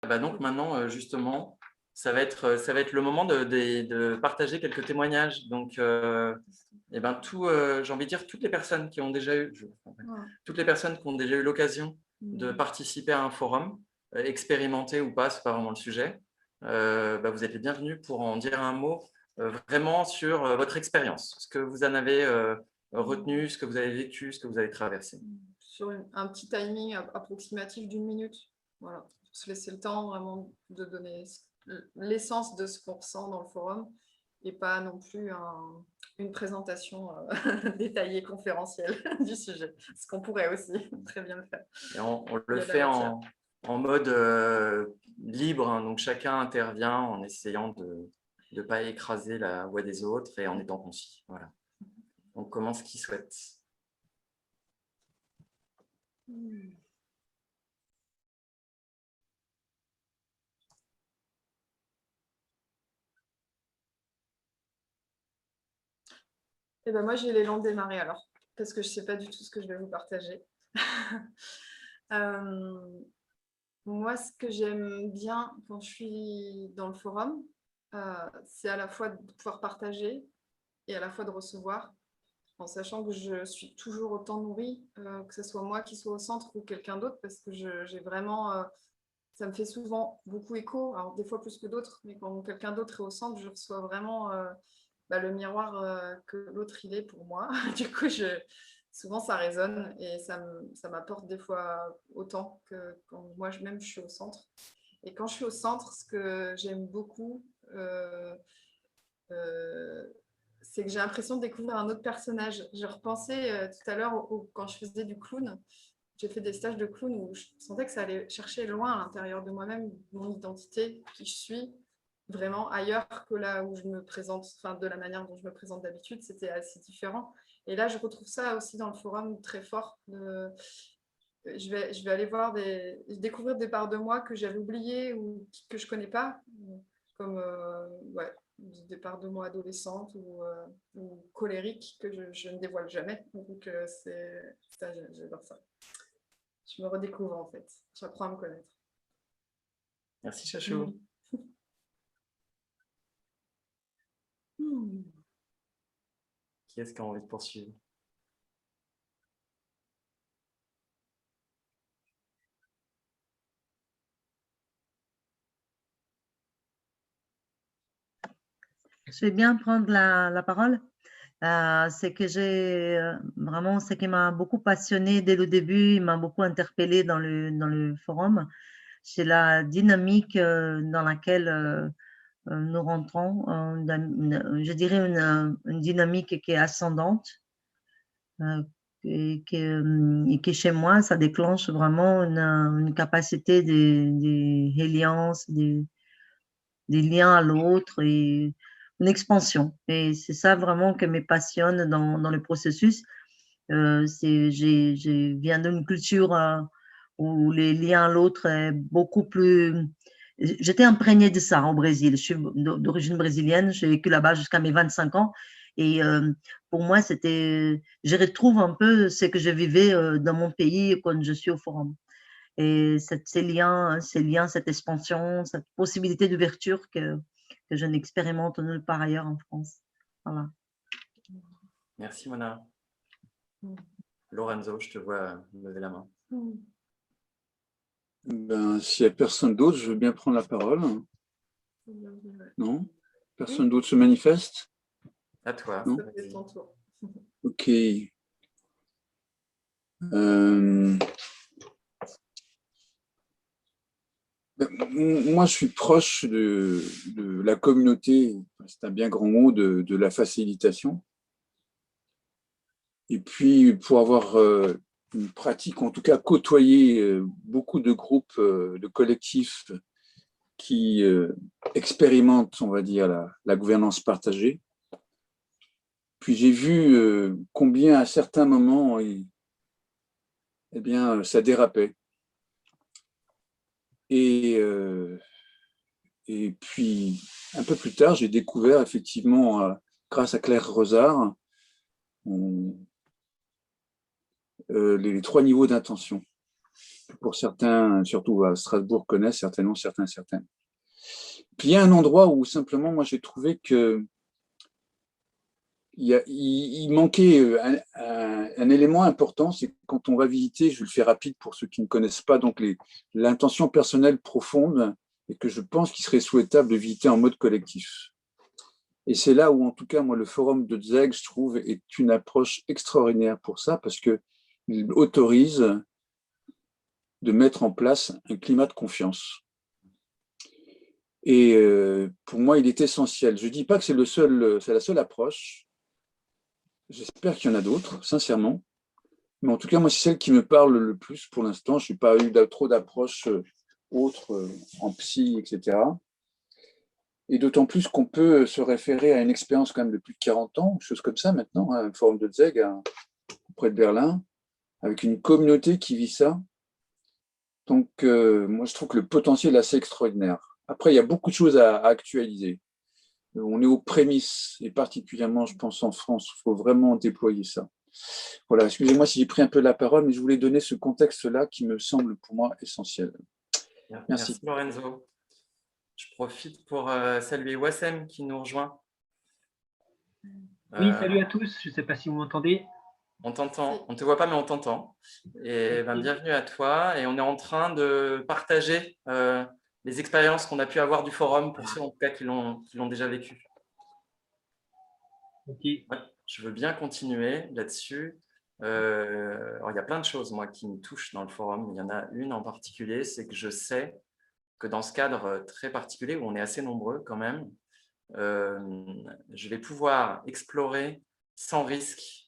bah donc maintenant, justement, ça va être le moment de partager quelques témoignages. Donc, eh ben, j'ai envie de dire, toutes les personnes qui ont déjà eu, toutes les personnes qui ont déjà eu l'occasion de participer à un forum, expérimenté ou pas, c'est pas vraiment le sujet, bah, vous êtes les bienvenus pour en dire un mot vraiment sur votre expérience, ce que vous en avez retenu, ce que vous avez vécu, ce que vous avez traversé. Sur un petit timing approximatif d'1 minute, voilà, pour se laisser le temps vraiment de donner l'essence de ce qu'on ressent dans le forum et pas non plus une présentation détaillée, conférentielle du sujet, ce qu'on pourrait aussi très bien le faire. Et on le fait en mode libre, hein, donc chacun intervient en essayant de ne pas écraser la voix des autres et en étant concis. Voilà. On commence qui souhaite. Eh ben moi, j'ai l'élan de démarrer alors, parce que je ne sais pas du tout ce que je vais vous partager. Moi, ce que j'aime bien quand je suis dans le forum, c'est à la fois de pouvoir partager et à la fois de recevoir, en sachant que je suis toujours autant nourrie, que ce soit moi qui sois au centre ou quelqu'un d'autre, parce que j'ai vraiment, ça me fait souvent beaucoup écho, alors des fois plus que d'autres, mais quand quelqu'un d'autre est au centre, je reçois vraiment le miroir que l'autre il est pour moi. Du coup, souvent ça résonne et ça m'apporte des fois autant que quand moi-même je suis au centre. Et quand je suis au centre, ce que j'aime beaucoup, c'est que j'ai l'impression de découvrir un autre personnage. Je repensais tout à l'heure quand je faisais du clown. J'ai fait des stages de clown où je sentais que ça allait chercher loin à l'intérieur de moi-même, mon identité, qui je suis, vraiment ailleurs que là où je me présente, enfin de la manière dont je me présente d'habitude, c'était assez différent. Et là, je retrouve ça aussi dans le forum très fort. Je vais aller découvrir des parts de moi que j'avais oubliées ou que je ne connais pas, comme des parts de moi adolescentes ou colériques que je ne dévoile jamais. Donc, j'adore ça. Je me redécouvre en fait. J'apprends à me connaître. Merci Chachou. Qui est-ce qui a envie de poursuivre? Je vais bien prendre la parole. C'est que j'ai vraiment, ce qui m'a beaucoup passionnée dès le début, il m'a beaucoup interpellée dans le forum, c'est la dynamique dans laquelle nous rentrons, je dirais une dynamique qui est ascendante et qui chez moi, ça déclenche vraiment une capacité des reliances, des liens à l'autre et une expansion. Et c'est ça vraiment qui me passionne dans le processus. Je viens d'une culture où les liens à l'autre est beaucoup plus... J'étais imprégnée de ça au Brésil. Je suis d'origine brésilienne, j'ai vécu là-bas jusqu'à mes 25 ans. Et pour moi, je retrouve un peu ce que je vivais dans mon pays quand je suis au forum. Et ces liens, cette expansion, cette possibilité d'ouverture que je n'expérimente nulle part ailleurs en France. Voilà. Merci Mona. Lorenzo, je te vois lever la main. Ben, s'il n'y a personne d'autre, je veux bien prendre la parole. Non? Personne d'autre se manifeste? À toi. Non? Ok. Moi, je suis proche de la communauté, c'est un bien grand mot, de la facilitation. Et puis, pour avoir une pratique, en tout cas côtoyer beaucoup de groupes, de collectifs qui expérimentent, on va dire, la gouvernance partagée. Puis j'ai vu combien à certains moments, eh bien, ça dérapait. Et puis, un peu plus tard, j'ai découvert effectivement, grâce à Claire Rosard, les 3 niveaux d'intention. pour certains, surtout à Strasbourg, connaissent certainement certaines. Puis il y a un endroit où simplement, moi j'ai trouvé que il manquait un élément important, c'est que quand on va visiter, je le fais rapide pour ceux qui ne connaissent pas, donc l'intention personnelle profonde, et que je pense qu'il serait souhaitable de visiter en mode collectif. Et c'est là où, en tout cas, moi, le forum de Zeg, je trouve, est une approche extraordinaire pour ça, parce qu'il autorise de mettre en place un climat de confiance. Et pour moi, il est essentiel. Je ne dis pas que c'est la seule approche. J'espère qu'il y en a d'autres, sincèrement. Mais en tout cas, moi, c'est celle qui me parle le plus pour l'instant. Je n'ai pas eu trop d'approches autres en psy, etc. Et d'autant plus qu'on peut se référer à une expérience quand même de plus de 40 ans, chose comme ça maintenant, un forum de Zeg près de Berlin, avec une communauté qui vit ça. Donc, moi, je trouve que le potentiel est assez extraordinaire. Après, il y a beaucoup de choses à actualiser. On est aux prémices, et particulièrement, je pense, en France, il faut vraiment déployer ça. Voilà, excusez-moi si j'ai pris un peu la parole, mais je voulais donner ce contexte-là qui me semble pour moi essentiel. Merci Lorenzo. Je profite pour saluer Wassem qui nous rejoint. Oui, salut à tous, je ne sais pas si vous m'entendez. On t'entend, on ne te voit pas mais on t'entend. Et bienvenue à toi. Et on est en train de partager les expériences qu'on a pu avoir du forum pour ceux en tout cas qui l'ont déjà vécu. Okay. Ouais, je veux bien continuer là-dessus. Alors, il y a plein de choses moi, qui me touchent dans le forum. Il y en a une en particulier, c'est que je sais que dans ce cadre très particulier où on est assez nombreux quand même, je vais pouvoir explorer sans risque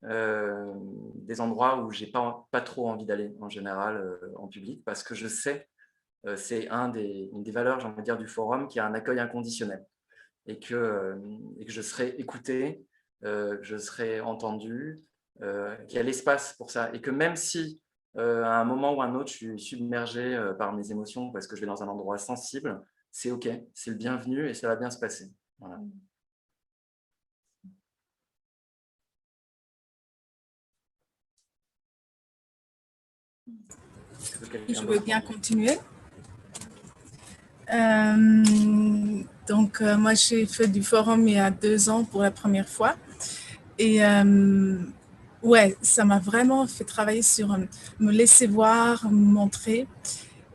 des endroits où je n'ai pas trop envie d'aller en général en public parce que je sais, c'est une des valeurs, j'ai envie de dire, du forum qui a un accueil inconditionnel et que je serai écouté, que je serai entendu, qu'il y a l'espace pour ça et que même si à un moment ou un autre, je suis submergé par mes émotions parce que je vais dans un endroit sensible, c'est OK, c'est le bienvenu et ça va bien se passer. Voilà. Je veux bien continuer. Moi, j'ai fait du forum il y a 2 ans pour la première fois. Et ouais, ça m'a vraiment fait travailler sur me laisser voir, me montrer.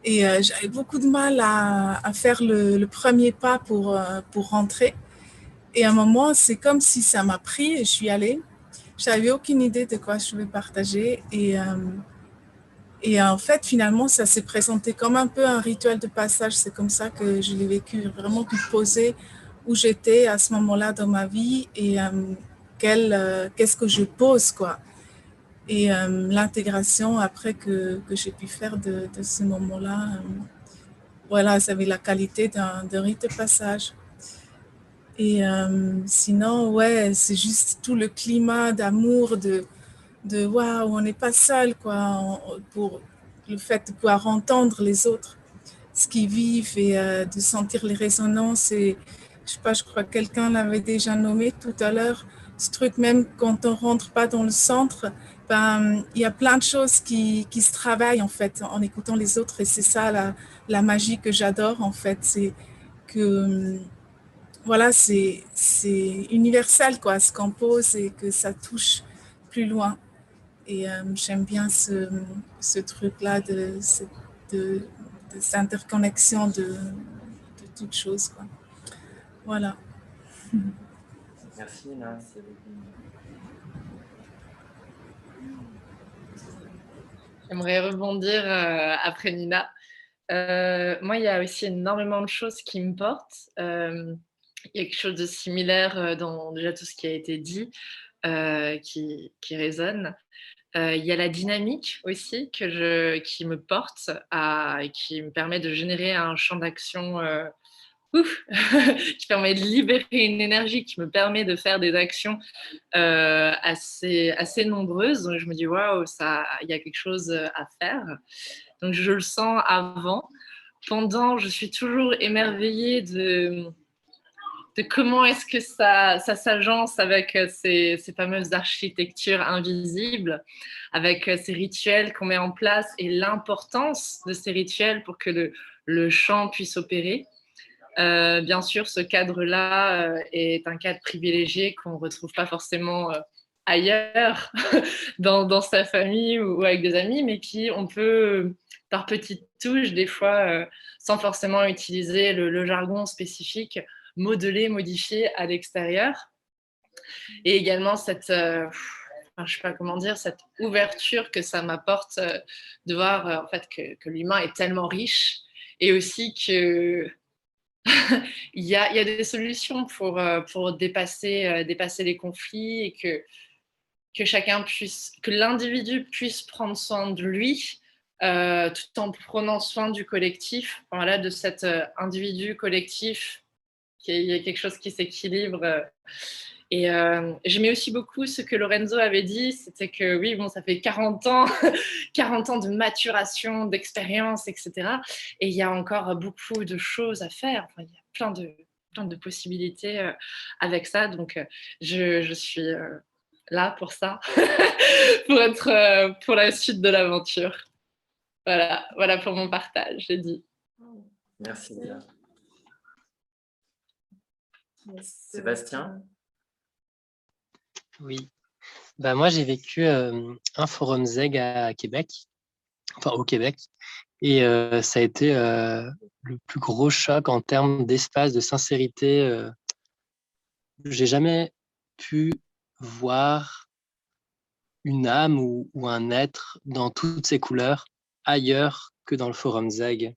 Et j'avais beaucoup de mal à faire le premier pas pour rentrer. Et à un moment, c'est comme si ça m'a pris et je suis allée. Je n'avais aucune idée de quoi je vais partager. Et en fait, finalement, ça s'est présenté comme un peu un rituel de passage. C'est comme ça que je l'ai vécu, vraiment tout posé où j'étais à ce moment-là dans ma vie et qu'est-ce que je pose, quoi. Et l'intégration après que j'ai pu faire de ce moment-là, voilà, ça avait la qualité d'un rite de passage. Et sinon, ouais, c'est juste tout le climat d'amour, de waouh, on n'est pas seul, quoi, pour le fait de pouvoir entendre les autres, ce qu'ils vivent et de sentir les résonances. Et je sais pas, je crois que quelqu'un l'avait déjà nommé tout à l'heure, ce truc, même quand on rentre pas dans le centre, ben, il y a plein de choses qui se travaillent en fait en écoutant les autres. Et c'est ça la magie que j'adore en fait, c'est que voilà, c'est universel quoi, ce qu'on pose et que ça touche plus loin. Et j'aime bien ce truc-là de cette interconnexion de toutes choses, quoi. Voilà. Merci Nina. J'aimerais rebondir après Nina. Moi, il y a aussi énormément de choses qui me portent. Il y a quelque chose de similaire dans déjà tout ce qui a été dit, qui résonne. Il y a la dynamique aussi qui me porte et qui me permet de générer un champ d'action qui permet de libérer une énergie, qui me permet de faire des actions assez nombreuses. Donc, je me dis, waouh, il y a quelque chose à faire. Donc, je le sens avant. Pendant, je suis toujours émerveillée comment est-ce que ça s'agence avec ces fameuses architectures invisibles, avec ces rituels qu'on met en place et l'importance de ces rituels pour que le chant puisse opérer. Bien sûr, ce cadre-là est un cadre privilégié qu'on ne retrouve pas forcément ailleurs, dans sa famille ou avec des amis, mais qui on peut, par petites touches, des fois, sans forcément utiliser le jargon spécifique, modeler, modifier à l'extérieur. Et également cette, je sais pas comment dire, cette ouverture que ça m'apporte de voir en fait que l'humain est tellement riche et aussi que il y a des solutions pour dépasser les conflits et que chacun puisse, que l'individu puisse prendre soin de lui tout en prenant soin du collectif, voilà, de cet individu collectif, qu'il y a quelque chose qui s'équilibre. Et j'aimais aussi beaucoup ce que Lorenzo avait dit, c'était que oui, bon, ça fait 40 ans, 40 ans de maturation, d'expérience, etc. Et il y a encore beaucoup de choses à faire. Enfin, il y a plein de possibilités avec ça. Donc, je suis là pour ça, pour être pour la suite de l'aventure. Voilà pour mon partage, j'ai dit. Merci. Sébastien? Oui. Bah, moi, j'ai vécu un forum ZEG à Québec, enfin au Québec, et ça a été le plus gros choc en termes d'espace, de sincérité. J'ai jamais pu voir une âme ou un être dans toutes ses couleurs ailleurs que dans le forum ZEG.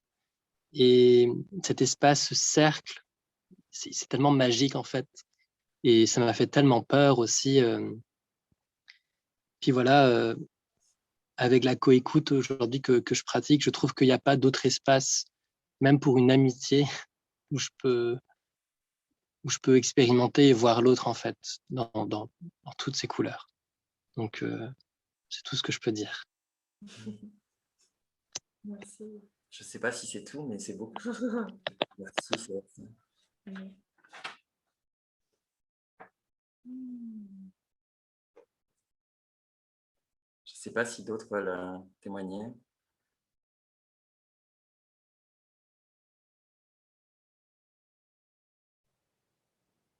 Et cet espace, ce cercle, c'est tellement magique en fait. Et ça m'a fait tellement peur aussi. Puis voilà, avec la coécoute aujourd'hui que je pratique, je trouve qu'il n'y a pas d'autre espace, même pour une amitié, où je peux expérimenter et voir l'autre en fait, dans toutes ses couleurs. Donc, c'est tout ce que je peux dire. Merci. Je ne sais pas si c'est tout, mais c'est beaucoup. Merci, Sébastien. Je ne sais pas si d'autres veulent témoigner.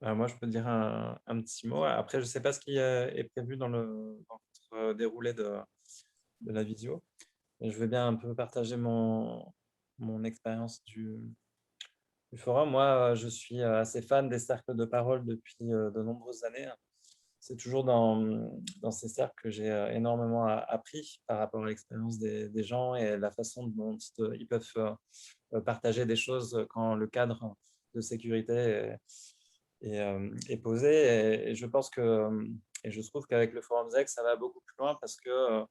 Moi, je peux dire un petit mot. Après, je ne sais pas ce qui est prévu dans votre déroulé de la vidéo. Et je vais bien un peu partager mon expérience du forum. Moi, je suis assez fan des cercles de parole depuis de nombreuses années. C'est toujours dans ces cercles que j'ai énormément appris par rapport à l'expérience des gens et la façon dont ils peuvent partager des choses quand le cadre de sécurité est posé. Et je pense et je trouve qu'avec le Forum ZEG, ça va beaucoup plus loin parce que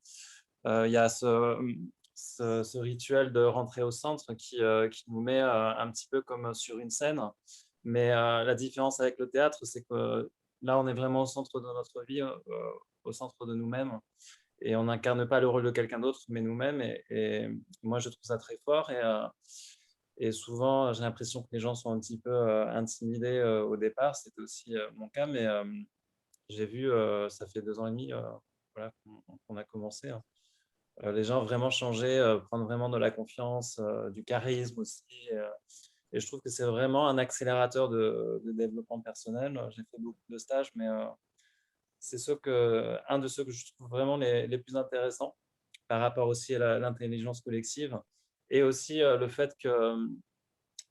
il y a ce rituel de rentrer au centre qui nous met un petit peu comme sur une scène. Mais la différence avec le théâtre, c'est que là, on est vraiment au centre de notre vie, au centre de nous-mêmes. Et on n'incarne pas le rôle de quelqu'un d'autre, mais nous-mêmes. Et moi, je trouve ça très fort. Et souvent, j'ai l'impression que les gens sont un petit peu intimidés au départ. C'était aussi mon cas. Mais j'ai vu, ça fait 2 ans et demi voilà, qu'on a commencé. Les gens vraiment changer, prendre vraiment de la confiance, du charisme aussi. Et je trouve que c'est vraiment un accélérateur de développement personnel. J'ai fait beaucoup de stages, mais c'est un de ceux que je trouve vraiment les plus intéressants par rapport aussi à l'intelligence collective. Et aussi le fait qu'il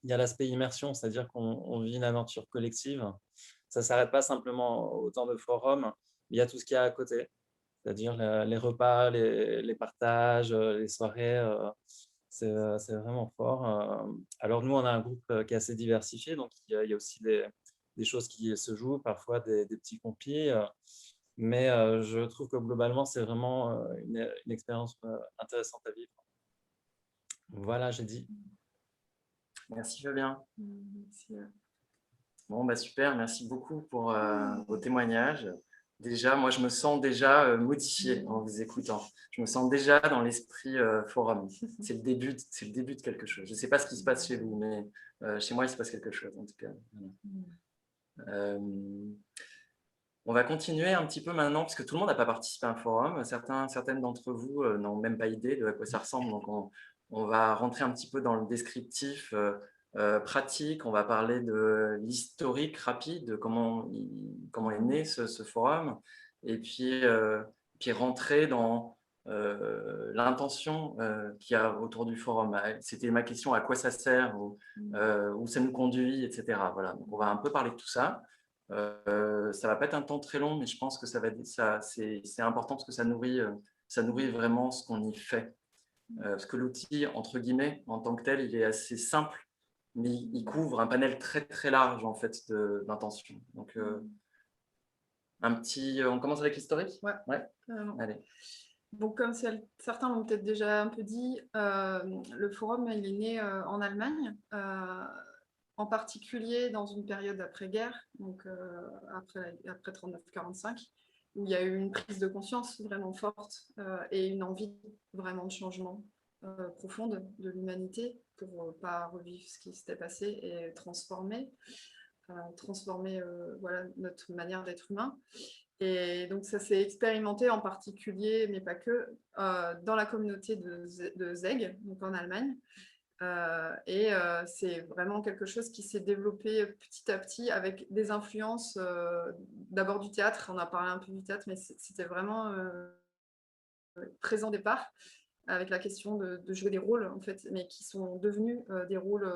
y a l'aspect immersion, c'est-à-dire qu'on vit une aventure collective. Ça ne s'arrête pas simplement au temps de forum, il y a tout ce qu'il y a à côté, c'est-à-dire les repas, les partages, les soirées. C'est vraiment fort. Alors nous, on a un groupe qui est assez diversifié, donc il y a aussi des choses qui se jouent, parfois des petits compis. Mais je trouve que globalement, c'est vraiment une expérience intéressante à vivre. Voilà, j'ai dit. Merci Fabien. Merci. Bon, bah super, merci beaucoup pour vos témoignages. Déjà, moi, je me sens déjà modifiée en vous écoutant. Je me sens déjà dans l'esprit forum. C'est le début de quelque chose. Je ne sais pas ce qui se passe chez vous, mais chez moi, il se passe quelque chose, en tout cas. On va continuer un petit peu maintenant, parce que tout le monde n'a pas participé à un forum. Certaines d'entre vous n'ont même pas idée de à quoi ça ressemble. Donc, on va rentrer un petit peu dans le descriptif pratique. On va parler de l'historique rapide, de comment est né ce forum. Et puis rentrer dans l'intention qu'il y a autour du forum. C'était ma question, à quoi ça sert, où ça nous conduit, etc. Voilà. Donc, on va un peu parler de tout ça. Ça va pas être un temps très long, mais je pense que c'est important parce que ça nourrit vraiment ce qu'on y fait. Parce que l'outil, entre guillemets, en tant que tel, il est assez simple, mais il couvre un panel très très large en fait d'intentions. Donc, on commence avec l'historique. Ouais. Allez. Bon, comme certains l'ont peut-être déjà un peu dit, le forum il est né en Allemagne. En particulier dans une période après-guerre, donc après 39-45, où il y a eu une prise de conscience vraiment forte et une envie vraiment de changement profonde de l'humanité pour ne pas revivre ce qui s'était passé et transformer voilà, notre manière d'être humain. Et donc ça s'est expérimenté en particulier, mais pas que, dans la communauté de Zeg, donc en Allemagne. C'est vraiment quelque chose qui s'est développé petit à petit avec des influences d'abord du théâtre, on a parlé un peu du théâtre, mais c'était vraiment présent au départ avec la question de jouer des rôles en fait, mais qui sont devenus des rôles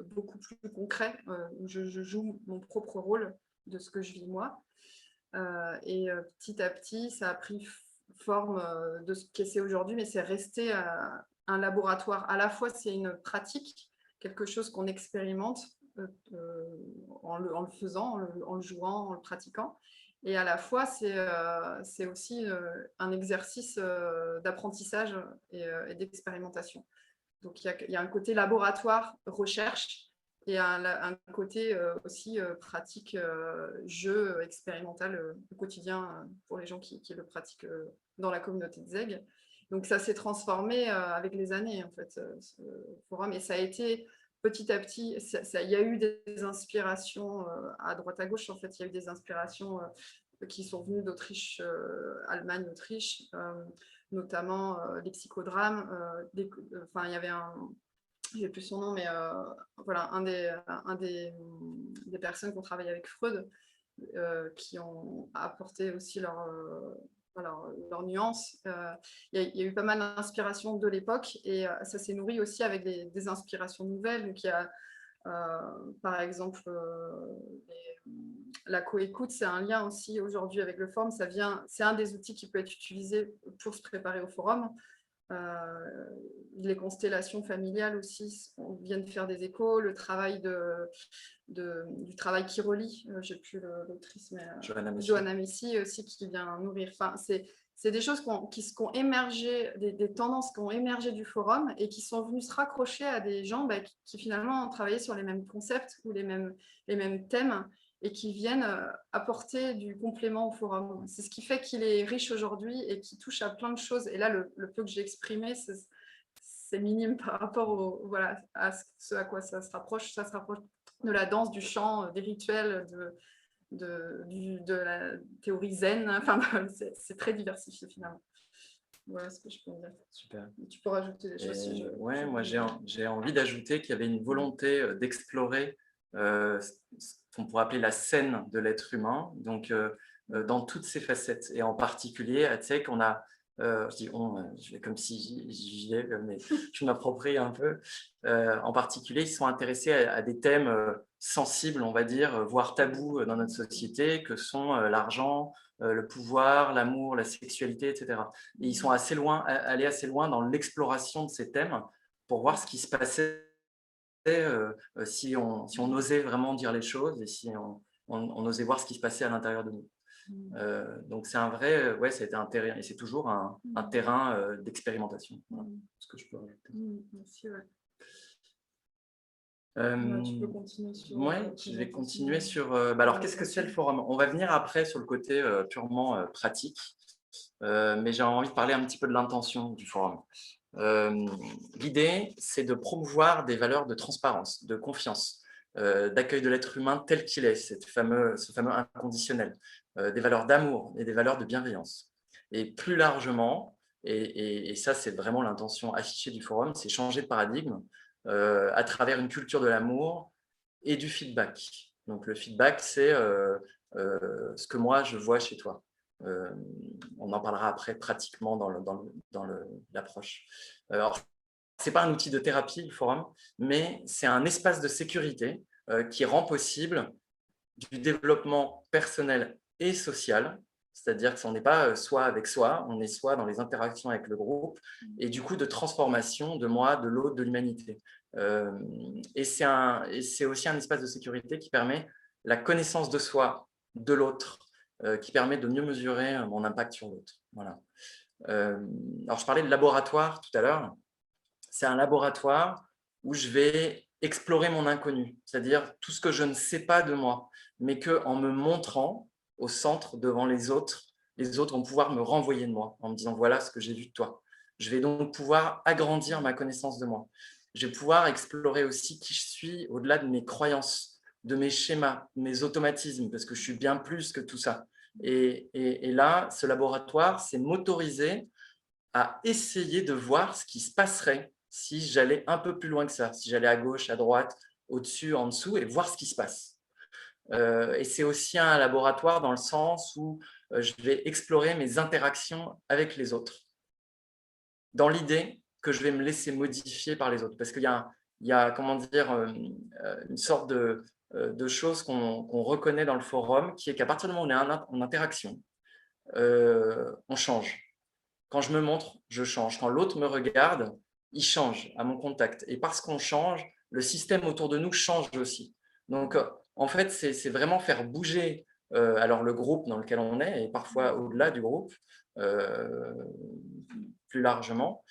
beaucoup plus concrets, où je joue mon propre rôle de ce que je vis moi, petit à petit ça a pris forme de ce que c'est aujourd'hui, mais c'est resté un laboratoire. À la fois, c'est une pratique, quelque chose qu'on expérimente en le faisant, en le jouant, en le pratiquant. Et à la fois, c'est aussi un exercice d'apprentissage et d'expérimentation. Donc, il y a un côté laboratoire, recherche, et un côté aussi pratique, jeu expérimental au quotidien pour les gens qui le pratiquent dans la communauté de Zeg. Donc ça s'est transformé avec les années, en fait, ce forum. Et ça a été petit à petit, il y a eu des inspirations à droite à gauche. En fait, il y a eu des inspirations qui sont venues d'Autriche, Allemagne, Autriche, notamment les psychodrames. Enfin, il y avait j'ai plus son nom, mais voilà, un des personnes qui ont travaillé avec Freud, qui ont apporté aussi leurs nuances. Il y a eu pas mal d'inspirations de l'époque et ça s'est nourri aussi avec des inspirations nouvelles. Donc, il y a par exemple la coécoute, c'est un lien aussi aujourd'hui avec le forum. C'est un des outils qui peut être utilisé pour se préparer au forum. Les constellations familiales aussi, on vient de faire des échos, le travail du travail qui relie, j'ai plus l'autrice, mais Johanna Messi aussi qui vient nourrir. Enfin, c'est des choses qui ont émergé, des tendances qui ont émergé du forum et qui sont venues se raccrocher à des gens qui finalement ont travaillé sur les mêmes concepts ou les mêmes thèmes et qui viennent apporter du complément au forum. C'est ce qui fait qu'il est riche aujourd'hui et qui touche à plein de choses. Et là, le peu que j'ai exprimé, c'est minime par rapport à ce à quoi ça se rapproche. Ça se rapproche de la danse, du chant, des rituels, de la théorie zen. Enfin, c'est très diversifié finalement. Voilà ce que je peux dire. Super. Tu peux rajouter des choses si ouais, moi j'ai envie d'ajouter qu'il y avait une volonté d'explorer ce qu'on pourrait appeler la scène de l'être humain, donc dans toutes ses facettes. Et en particulier, à Zeg, on a, je dis je vais comme si j'y ai, mais je m'approprie un peu. En particulier, ils sont intéressés à des thèmes sensibles, on va dire, voire tabous dans notre société, que sont l'argent, le pouvoir, l'amour, la sexualité, etc. Et ils sont allés assez loin dans l'exploration de ces thèmes pour voir ce qui se passait si on osait vraiment dire les choses et si on osait voir ce qui se passait à l'intérieur de nous. Donc c'est un vrai, ça a été un terrain, et c'est toujours un terrain d'expérimentation. Voilà ce que je peux rajouter. Merci, ouais. Tu peux continuer sur... je vais continuer sur... alors, qu'est-ce que c'est le forum? On va venir après sur le côté purement pratique, mais j'ai envie de parler un petit peu de l'intention du forum. L'idée, c'est de promouvoir des valeurs de transparence, de confiance. d'accueil de l'être humain tel qu'il est, ce fameux inconditionnel, des valeurs d'amour et des valeurs de bienveillance. Et plus largement, et ça c'est vraiment l'intention affichée du forum, c'est changer de paradigme à travers une culture de l'amour et du feedback. Donc le feedback, c'est ce que moi je vois chez toi. On en parlera après pratiquement dans l'approche. Alors, ce n'est pas un outil de thérapie, le forum, mais c'est un espace de sécurité qui rend possible du développement personnel et social, c'est-à-dire qu'on n'est pas soi avec soi, on est soi dans les interactions avec le groupe, et du coup de transformation de moi, de l'autre, de l'humanité. Et c'est aussi un espace de sécurité qui permet la connaissance de soi, de l'autre, qui permet de mieux mesurer mon impact sur l'autre. Voilà. Alors, je parlais de laboratoire tout à l'heure. C'est un laboratoire où je vais explorer mon inconnu, c'est-à-dire tout ce que je ne sais pas de moi, mais qu'en me montrant au centre devant les autres vont pouvoir me renvoyer de moi en me disant « voilà ce que j'ai vu de toi ». Je vais donc pouvoir agrandir ma connaissance de moi. Je vais pouvoir explorer aussi qui je suis au-delà de mes croyances, de mes schémas, mes automatismes, parce que je suis bien plus que tout ça. Et là, ce laboratoire, c'est m'autoriser à essayer de voir ce qui se passerait si j'allais un peu plus loin que ça, si j'allais à gauche, à droite, au-dessus, en dessous, et voir ce qui se passe. Et c'est aussi un laboratoire dans le sens où je vais explorer mes interactions avec les autres, dans l'idée que je vais me laisser modifier par les autres. Parce qu'il y a comment dire, une sorte de choses qu'on reconnaît dans le forum, qui est qu'à partir du moment où on est en interaction, on change. Quand je me montre, je change. Quand l'autre me regarde, il change à mon contact. Et parce qu'on change, le système autour de nous change aussi. Donc, en fait, c'est vraiment faire bouger alors le groupe dans lequel on est, et parfois au-delà du groupe, plus largement,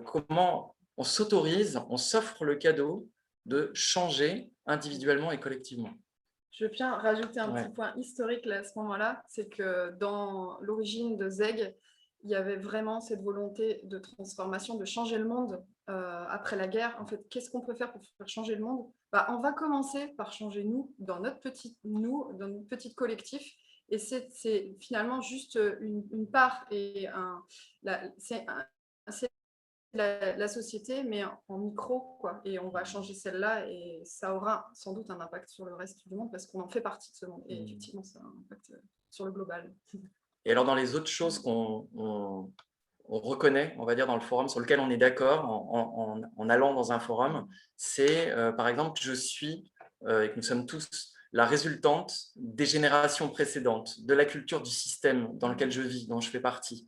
comment on s'autorise, on s'offre le cadeau de changer individuellement et collectivement. Je veux bien rajouter un petit point historique là, à ce moment-là, c'est que dans l'origine de Zeg, il y avait vraiment cette volonté de transformation, de changer le monde après la guerre. En fait, qu'est-ce qu'on peut faire pour faire changer le monde? On va commencer par changer nous, dans notre petit collectif. Et c'est finalement juste une part, et c'est la société, mais en micro, quoi. Et on va changer celle-là, et ça aura sans doute un impact sur le reste du monde, parce qu'on en fait partie de ce monde. Et effectivement, ça a un impact sur le global. Et alors, dans les autres choses qu'on reconnaît, on va dire, dans le forum, sur lequel on est d'accord en allant dans un forum, c'est, par exemple, que je suis, et que nous sommes tous, la résultante des générations précédentes, de la culture du système dans lequel je vis, dont je fais partie,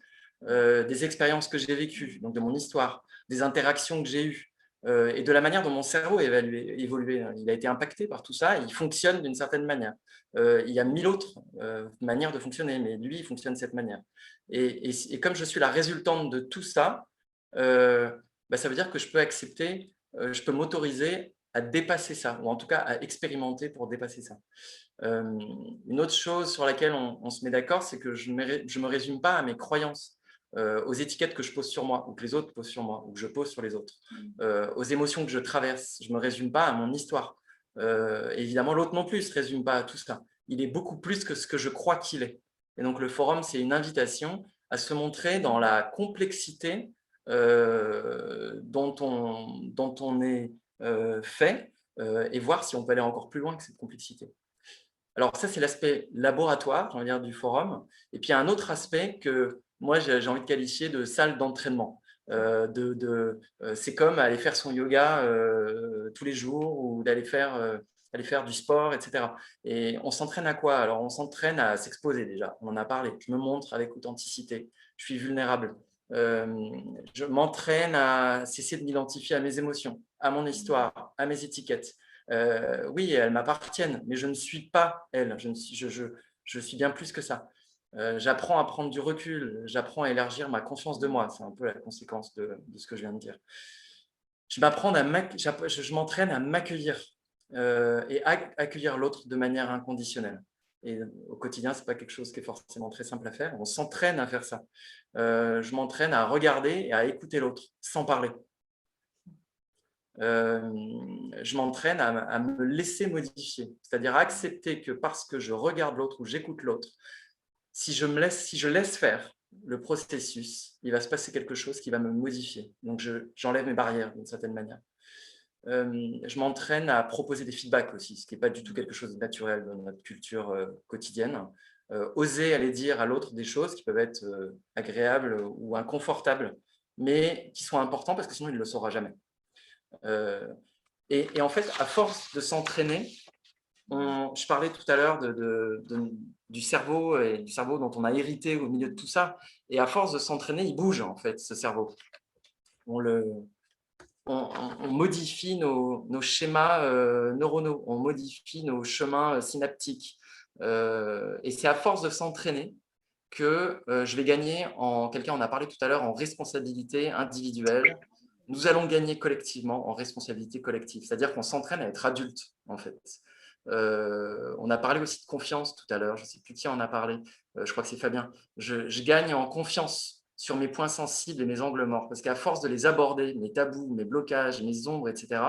des expériences que j'ai vécues, donc de mon histoire, des interactions que j'ai eues, et de la manière dont mon cerveau a évolué. Il a été impacté par tout ça, et il fonctionne d'une certaine manière. Il y a 1000 autres manières de fonctionner, mais lui, il fonctionne de cette manière. Et comme je suis la résultante de tout ça, ça veut dire que je peux accepter, je peux m'autoriser à dépasser ça, ou en tout cas à expérimenter pour dépasser ça. Une autre chose sur laquelle on se met d'accord, c'est que je ne me résume pas à mes croyances, aux étiquettes que je pose sur moi, ou que les autres posent sur moi, ou que je pose sur les autres, aux émotions que je traverse. Je ne me résume pas à mon histoire. Évidemment, l'autre non plus ne se résume pas à tout ça. Il est beaucoup plus que ce que je crois qu'il est. Et donc, le forum, c'est une invitation à se montrer dans la complexité dont on est fait, et voir si on peut aller encore plus loin que cette complexité. Alors, ça, c'est l'aspect laboratoire, j'ai envie de dire, du forum. Et puis, il y a un autre aspect que moi, j'ai envie de qualifier de salle d'entraînement. C'est comme aller faire son yoga tous les jours, ou d'aller faire du sport, etc. Et on s'entraîne à quoi? Alors, on s'entraîne à s'exposer déjà. On en a parlé. Je me montre avec authenticité. Je suis vulnérable. Je m'entraîne à cesser de m'identifier à mes émotions, à mon histoire, à mes étiquettes. Oui, elles m'appartiennent, mais je ne suis pas elles. Je suis bien plus que ça. J'apprends à prendre du recul, j'apprends à élargir ma conscience de moi. C'est un peu la conséquence de ce que je viens de dire. Je m'entraîne à m'accueillir et à accueillir l'autre de manière inconditionnelle. Et au quotidien, ce n'est pas quelque chose qui est forcément très simple à faire. On s'entraîne à faire ça. Je m'entraîne à regarder et à écouter l'autre sans parler. je m'entraîne à me laisser modifier, c'est-à-dire à accepter que parce que je regarde l'autre ou j'écoute l'autre, si je laisse faire le processus, il va se passer quelque chose qui va me modifier. Donc, j'enlève mes barrières d'une certaine manière. Je m'entraîne à proposer des feedbacks aussi, ce qui n'est pas du tout quelque chose de naturel dans notre culture quotidienne. Oser aller dire à l'autre des choses qui peuvent être agréables ou inconfortables, mais qui sont importantes parce que sinon il ne le saura jamais. Et en fait, à force de s'entraîner, je parlais tout à l'heure du cerveau et du cerveau dont on a hérité au milieu de tout ça. Et à force de s'entraîner, il bouge en fait, ce cerveau. On modifie nos schémas neuronaux, on modifie nos chemins synaptiques. Et c'est à force de s'entraîner que je vais gagner quelqu'un en a parlé tout à l'heure, en responsabilité individuelle. Nous allons gagner collectivement en responsabilité collective. C'est-à-dire qu'on s'entraîne à être adulte, en fait. On a parlé aussi de confiance tout à l'heure. Je ne sais plus qui en a parlé. Je crois que c'est Fabien. Je gagne en confiance sur mes points sensibles et mes angles morts. Parce qu'à force de les aborder, mes tabous, mes blocages, mes ombres, etc.,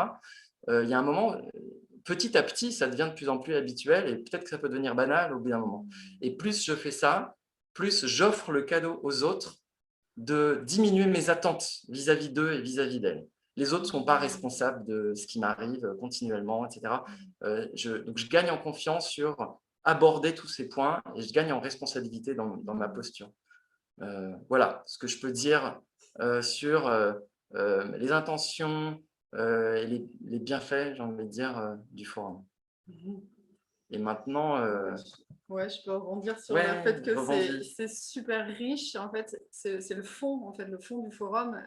il y a un moment, petit à petit, ça devient de plus en plus habituel et peut-être que ça peut devenir banal au bout d'un moment. Et plus je fais ça, plus j'offre le cadeau aux autres de diminuer mes attentes vis-à-vis d'eux et vis-à-vis d'elles. Les autres ne sont pas responsables de ce qui m'arrive continuellement, etc. Donc, je gagne en confiance sur aborder tous ces points et je gagne en responsabilité dans ma posture. Voilà ce que je peux dire sur les intentions et les bienfaits, j'ai envie de dire, du forum. Et maintenant… Ouais, je peux rebondir sur le fait que c'est super riche. En fait, c'est le fond, le fond du forum.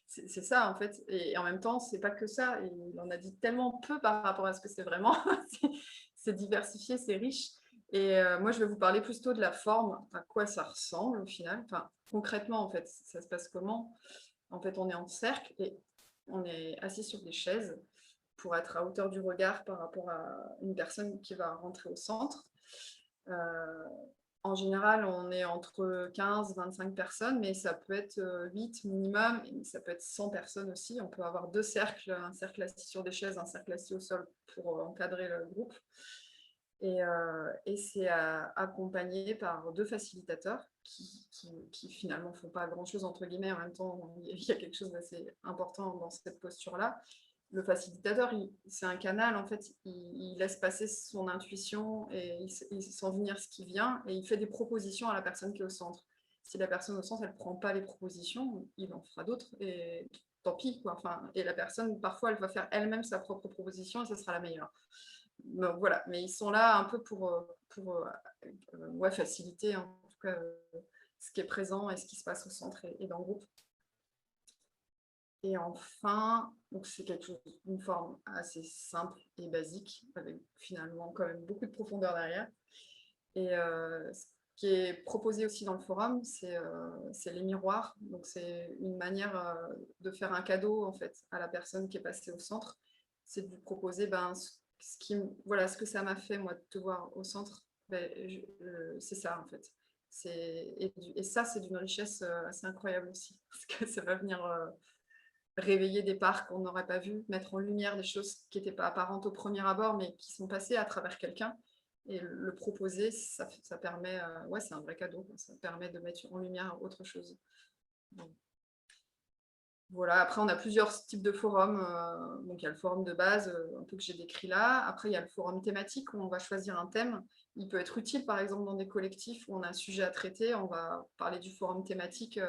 C'est ça, en fait. Et en même temps, c'est pas que ça. Il en a dit tellement peu par rapport à ce que c'est vraiment. C'est diversifié, c'est riche. Et moi, je vais vous parler plutôt de la forme, à quoi ça ressemble au final. Enfin, concrètement, en fait, ça se passe comment? En fait, on est en cercle et on est assis sur des chaises pour être à hauteur du regard par rapport à une personne qui va rentrer au centre. En général, on est entre 15 et 25 personnes, mais ça peut être 8 minimum, et ça peut être 100 personnes aussi. On peut avoir 2 cercles, un cercle assis sur des chaises, un cercle assis au sol pour encadrer le groupe. Et c'est accompagné par 2 facilitateurs qui finalement ne font pas grand-chose, entre guillemets. En même temps, il y a quelque chose d'assez important dans cette posture-là. Le facilitateur, c'est un canal, en fait, il laisse passer son intuition et il sent venir ce qui vient et il fait des propositions à la personne qui est au centre. Si la personne au centre, elle ne prend pas les propositions, il en fera d'autres et tant pis, quoi. Enfin, et la personne, parfois, elle va faire elle-même sa propre proposition et ce sera la meilleure. Donc, voilà, mais ils sont là un peu pour faciliter, en tout cas, ce qui est présent et ce qui se passe au centre et dans le groupe. Et enfin, c'est quelque chose d'une forme assez simple et basique, avec finalement quand même beaucoup de profondeur derrière. Et ce qui est proposé aussi dans le forum, c'est les miroirs. Donc c'est une manière de faire un cadeau en fait à la personne qui est passée au centre. C'est de lui proposer ce que ça m'a fait moi de te voir au centre. C'est ça en fait. Et ça c'est d'une richesse assez incroyable aussi, parce que ça va venir réveiller des parts qu'on n'aurait pas vues, mettre en lumière des choses qui n'étaient pas apparentes au premier abord, mais qui sont passées à travers quelqu'un. Et le proposer, ça permet, c'est un vrai cadeau, ça permet de mettre en lumière autre chose. Donc, voilà, après on a plusieurs types de forums. Donc il y a le forum de base, un peu que j'ai décrit là. Après il y a le forum thématique où on va choisir un thème. Il peut être utile par exemple dans des collectifs où on a un sujet à traiter. On va parler du forum thématique.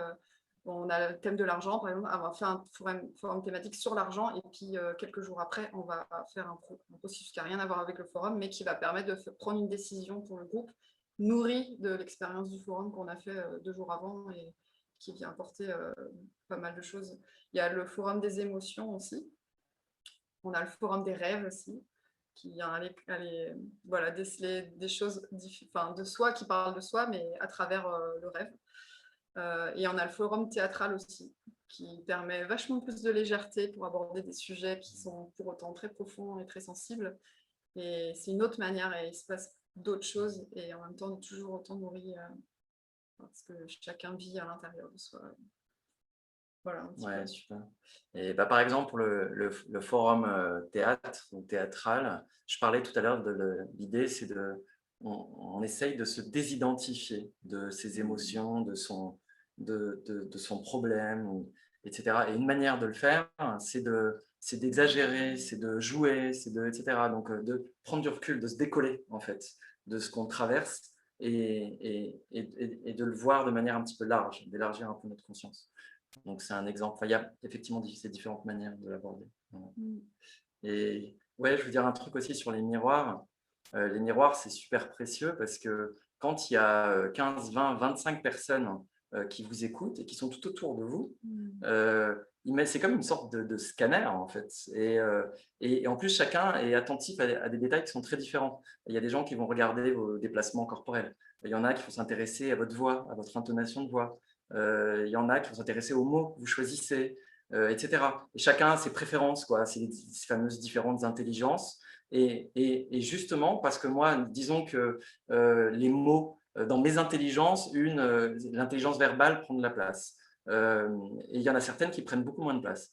On a le thème de l'argent, par exemple, on va faire un forum thématique sur l'argent et puis quelques jours après, on va faire un processus qui n'a rien à voir avec le forum, mais qui va permettre de prendre une décision pour le groupe, nourri de l'expérience du forum qu'on a fait 2 jours avant et qui vient apporter pas mal de choses. Il y a le forum des émotions aussi. On a le forum des rêves aussi, qui vient aller déceler des choses de soi, qui parlent de soi, mais à travers le rêve. Et on a le forum théâtral aussi, qui permet vachement plus de légèreté pour aborder des sujets qui sont pour autant très profonds et très sensibles. Et c'est une autre manière, et il se passe d'autres choses, et en même temps, on est toujours autant nourri, parce que chacun vit à l'intérieur de soi. Voilà, un petit Ouais, peu. super. Et bah, par exemple, pour le forum théâtre ou théâtral, je parlais tout à l'heure l'idée, c'est on essaye de se désidentifier de ses émotions, de son problème, etc. Et une manière de le faire, c'est d'exagérer, c'est de jouer, etc. Donc, de prendre du recul, de se décoller, en fait, de ce qu'on traverse et de le voir de manière un petit peu large, d'élargir un peu notre conscience. Donc, c'est un exemple. Enfin, il y a effectivement ces différentes manières de l'aborder. Voilà. Et ouais, je veux dire un truc aussi sur les miroirs. Les miroirs, c'est super précieux parce que quand il y a 15, 20, 25 personnes qui vous écoutent et qui sont tout autour de vous, c'est comme une sorte de scanner, en fait. Et en plus, chacun est attentif à des détails qui sont très différents. Il y a des gens qui vont regarder vos déplacements corporels. Il y en a qui vont s'intéresser à votre voix, à votre intonation de voix. Il y en a qui vont s'intéresser aux mots que vous choisissez, etc. Et chacun a ses préférences, quoi, ces fameuses différentes intelligences. Et justement, parce que moi, disons que les mots, dans mes intelligences, l'intelligence verbale prend de la place. Et il y en a certaines qui prennent beaucoup moins de place,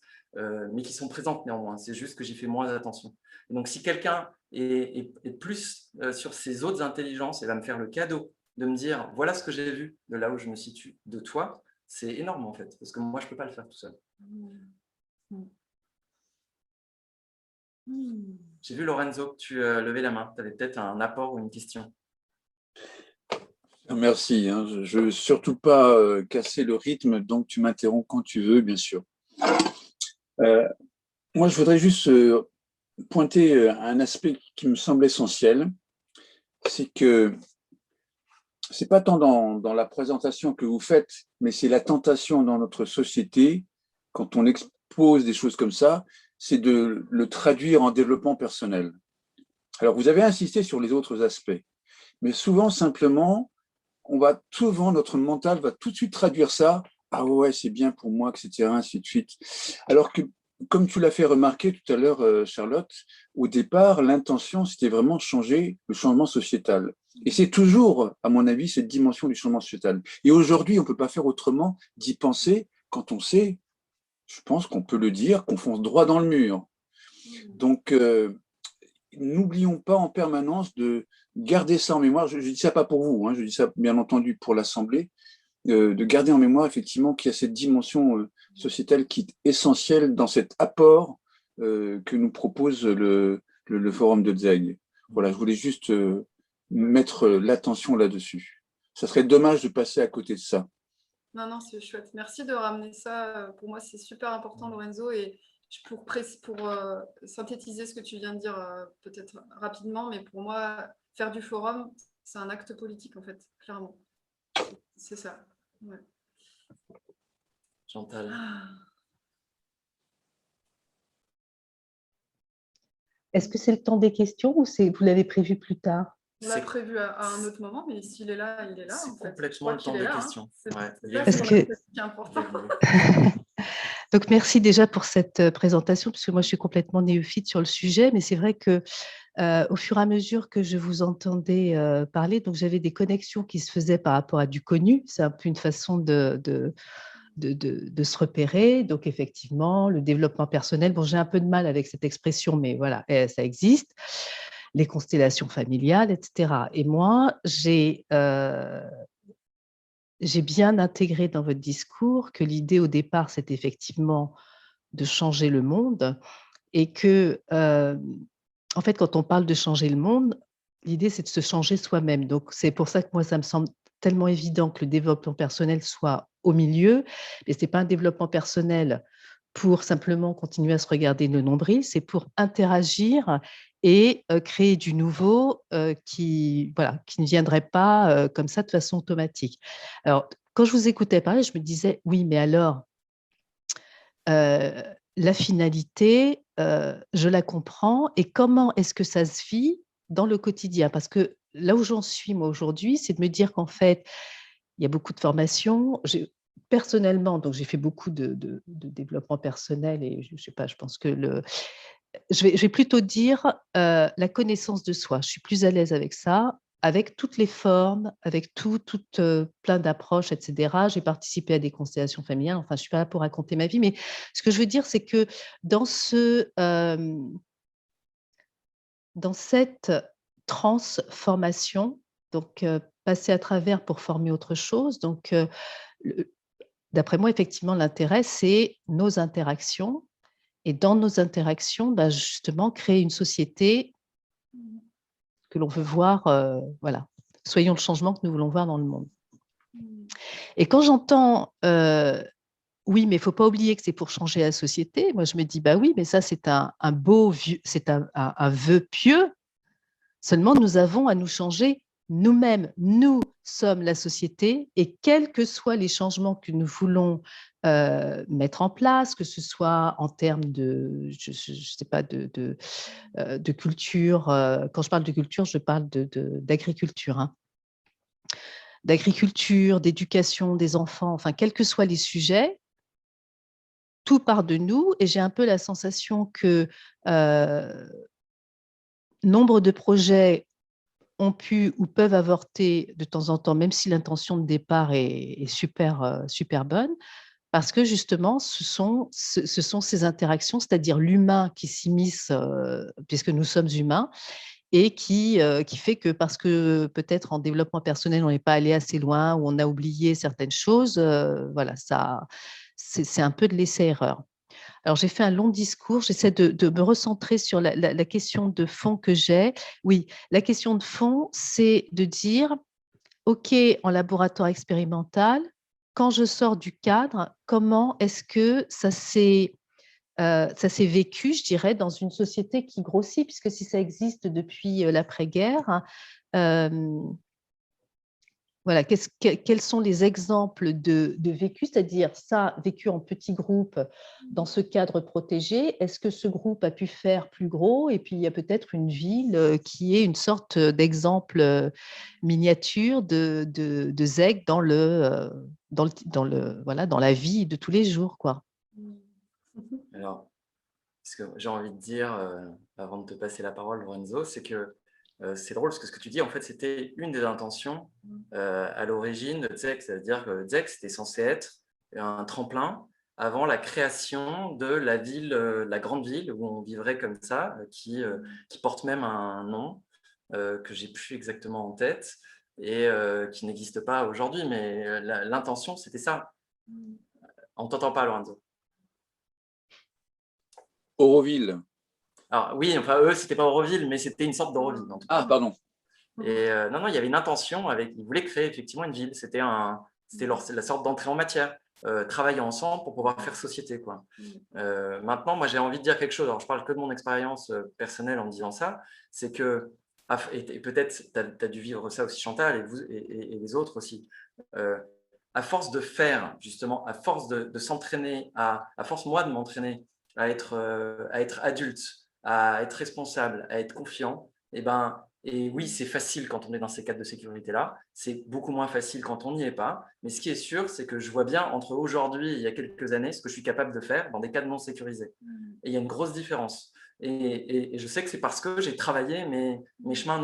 mais qui sont présentes néanmoins. C'est juste que j'y fais moins attention. Et donc, si quelqu'un est plus sur ces autres intelligences, il va me faire le cadeau de me dire, voilà ce que j'ai vu de là où je me situe de toi, c'est énorme en fait, parce que moi, je ne peux pas le faire tout seul. J'ai vu, Lorenzo, que tu levais la main. Tu avais peut-être un apport ou une question. Merci. Je ne veux surtout pas casser le rythme, donc tu m'interromps quand tu veux, bien sûr. Moi, je voudrais juste pointer un aspect qui me semble essentiel. C'est que ce n'est pas tant dans la présentation que vous faites, mais c'est la tentation dans notre société, quand on expose des choses comme ça, c'est de le traduire en développement personnel. Alors, vous avez insisté sur les autres aspects, mais souvent, simplement, notre mental va tout de suite traduire ça. Ah ouais, c'est bien pour moi, etc., ainsi de suite. Alors que, comme tu l'as fait remarquer tout à l'heure, Charlotte, au départ, l'intention, c'était vraiment changer le changement sociétal. Et c'est toujours, à mon avis, cette dimension du changement sociétal. Et aujourd'hui, on ne peut pas faire autrement d'y penser quand on sait, je pense qu'on peut le dire, qu'on fonce droit dans le mur. Donc, n'oublions pas en permanence de garder ça en mémoire. Je ne dis ça pas pour vous, je dis ça bien entendu pour l'Assemblée, de garder en mémoire effectivement qu'il y a cette dimension sociétale qui est essentielle dans cet apport que nous propose le Forum de Zeg. Voilà, je voulais juste mettre l'attention là-dessus. Ça serait dommage de passer à côté de ça. Non, c'est chouette. Merci de ramener ça. Pour moi, c'est super important, Lorenzo. Et pour synthétiser ce que tu viens de dire, peut-être rapidement, mais pour moi, faire du forum, c'est un acte politique, en fait, clairement. C'est ça. Ouais. Chantal. Est-ce que c'est le temps des questions ou vous l'avez prévu plus tard? On l'a prévu à un autre moment, mais s'il est là, il est là. C'est complètement le temps des questions. C'est important. Donc, merci déjà pour cette présentation, parce que moi, je suis complètement néophyte sur le sujet, mais c'est vrai que au fur et à mesure que je vous entendais parler, donc j'avais des connexions qui se faisaient par rapport à du connu. C'est un peu une façon de se repérer. Donc, effectivement, le développement personnel, bon, j'ai un peu de mal avec cette expression, mais voilà, ça existe. Les constellations familiales, etc. Et moi, j'ai bien intégré dans votre discours que l'idée au départ, c'est effectivement de changer le monde et que, en fait, quand on parle de changer le monde, l'idée, c'est de se changer soi-même. Donc, c'est pour ça que moi, ça me semble tellement évident que le développement personnel soit au milieu, mais ce n'est pas un développement personnel pour simplement continuer à se regarder le nombril, c'est pour interagir et créer du nouveau qui ne viendrait pas comme ça de façon automatique. Alors, quand je vous écoutais parler, je me disais, oui, mais alors, la finalité, je la comprends, et comment est-ce que ça se vit dans le quotidien? Parce que là où j'en suis, moi, aujourd'hui, c'est de me dire qu'en fait, il y a beaucoup de formations. Personnellement, donc j'ai fait beaucoup de développement personnel et je sais pas, je pense que je vais plutôt dire la connaissance de soi. Je suis plus à l'aise avec ça. avec toutes les formes, avec plein d'approches, etc. J'ai participé à des constellations familiales. Enfin, je ne suis pas là pour raconter ma vie, mais ce que je veux dire, c'est que dans cette transformation, donc passer à travers pour former autre chose, donc d'après moi, effectivement, l'intérêt, c'est nos interactions. Et dans nos interactions, justement, créer une société que l'on veut voir, voilà, soyons le changement que nous voulons voir dans le monde. Et quand j'entends, oui, mais il ne faut pas oublier que c'est pour changer la société, moi je me dis, bah oui, mais ça c'est un beau, c'est un vœu pieux, seulement nous avons à nous changer nous-mêmes. Nous sommes la société et quels que soient les changements que nous voulons mettre en place, que ce soit en termes de, je sais pas, de culture. Quand je parle de culture, je parle d'agriculture. Hein. D'agriculture, d'éducation des enfants, enfin, quels que soient les sujets, tout part de nous. Et j'ai un peu la sensation que nombre de projets ont pu ou peuvent avorter de temps en temps, même si l'intention de départ est super, super bonne. Parce que justement, ce sont ces interactions, c'est-à-dire l'humain qui s'immisce, puisque nous sommes humains, et qui fait que parce que peut-être en développement personnel, on n'est pas allé assez loin ou on a oublié certaines choses, voilà, c'est un peu de l'essai-erreur. Alors, j'ai fait un long discours, j'essaie de me recentrer sur la question de fond que j'ai. Oui, la question de fond, c'est de dire, OK, en laboratoire expérimental, quand je sors du cadre, comment est-ce que ça s'est vécu, je dirais, dans une société qui grossit, puisque si ça existe depuis l'après-guerre, voilà, quels sont les exemples de vécu, c'est-à-dire ça vécu en petits groupes dans ce cadre protégé, est-ce que ce groupe a pu faire plus gros et puis il y a peut-être une ville qui est une sorte d'exemple miniature de ZEG dans la vie de tous les jours, quoi. Alors, ce que j'ai envie de dire, avant de te passer la parole, Lorenzo, c'est que c'est drôle, parce que ce que tu dis, en fait, c'était une des intentions à l'origine de ZEG, c'est-à-dire que ZEG, c'était censé être un tremplin avant la création de la ville, la grande ville, où on vivrait comme ça, qui porte même un nom que j'ai plus exactement en tête, et qui n'existe pas aujourd'hui, mais l'intention, c'était ça. On ne t'entend pas, Lorenzo. Auroville. Alors oui, enfin eux, c'était pas Auroville, mais c'était une sorte d'Auroville. Ah, pardon. Et non, il y avait une intention, ils voulaient créer effectivement une ville. C'était la sorte d'entrée en matière, travailler ensemble pour pouvoir faire société, quoi. Maintenant, moi j'ai envie de dire quelque chose, alors je parle que de mon expérience personnelle en disant ça, c'est que, et peut-être tu as dû vivre ça aussi Chantal, et les autres aussi, à force de faire, justement, à force de s'entraîner, à force moi de m'entraîner à être adulte, à être responsable, à être confiant, et oui, c'est facile quand on est dans ces cadres de sécurité-là, c'est beaucoup moins facile quand on n'y est pas, mais ce qui est sûr, c'est que je vois bien entre aujourd'hui et il y a quelques années ce que je suis capable de faire dans des cadres non sécurisés. Et il y a une grosse différence. Et je sais que c'est parce que j'ai travaillé mes chemins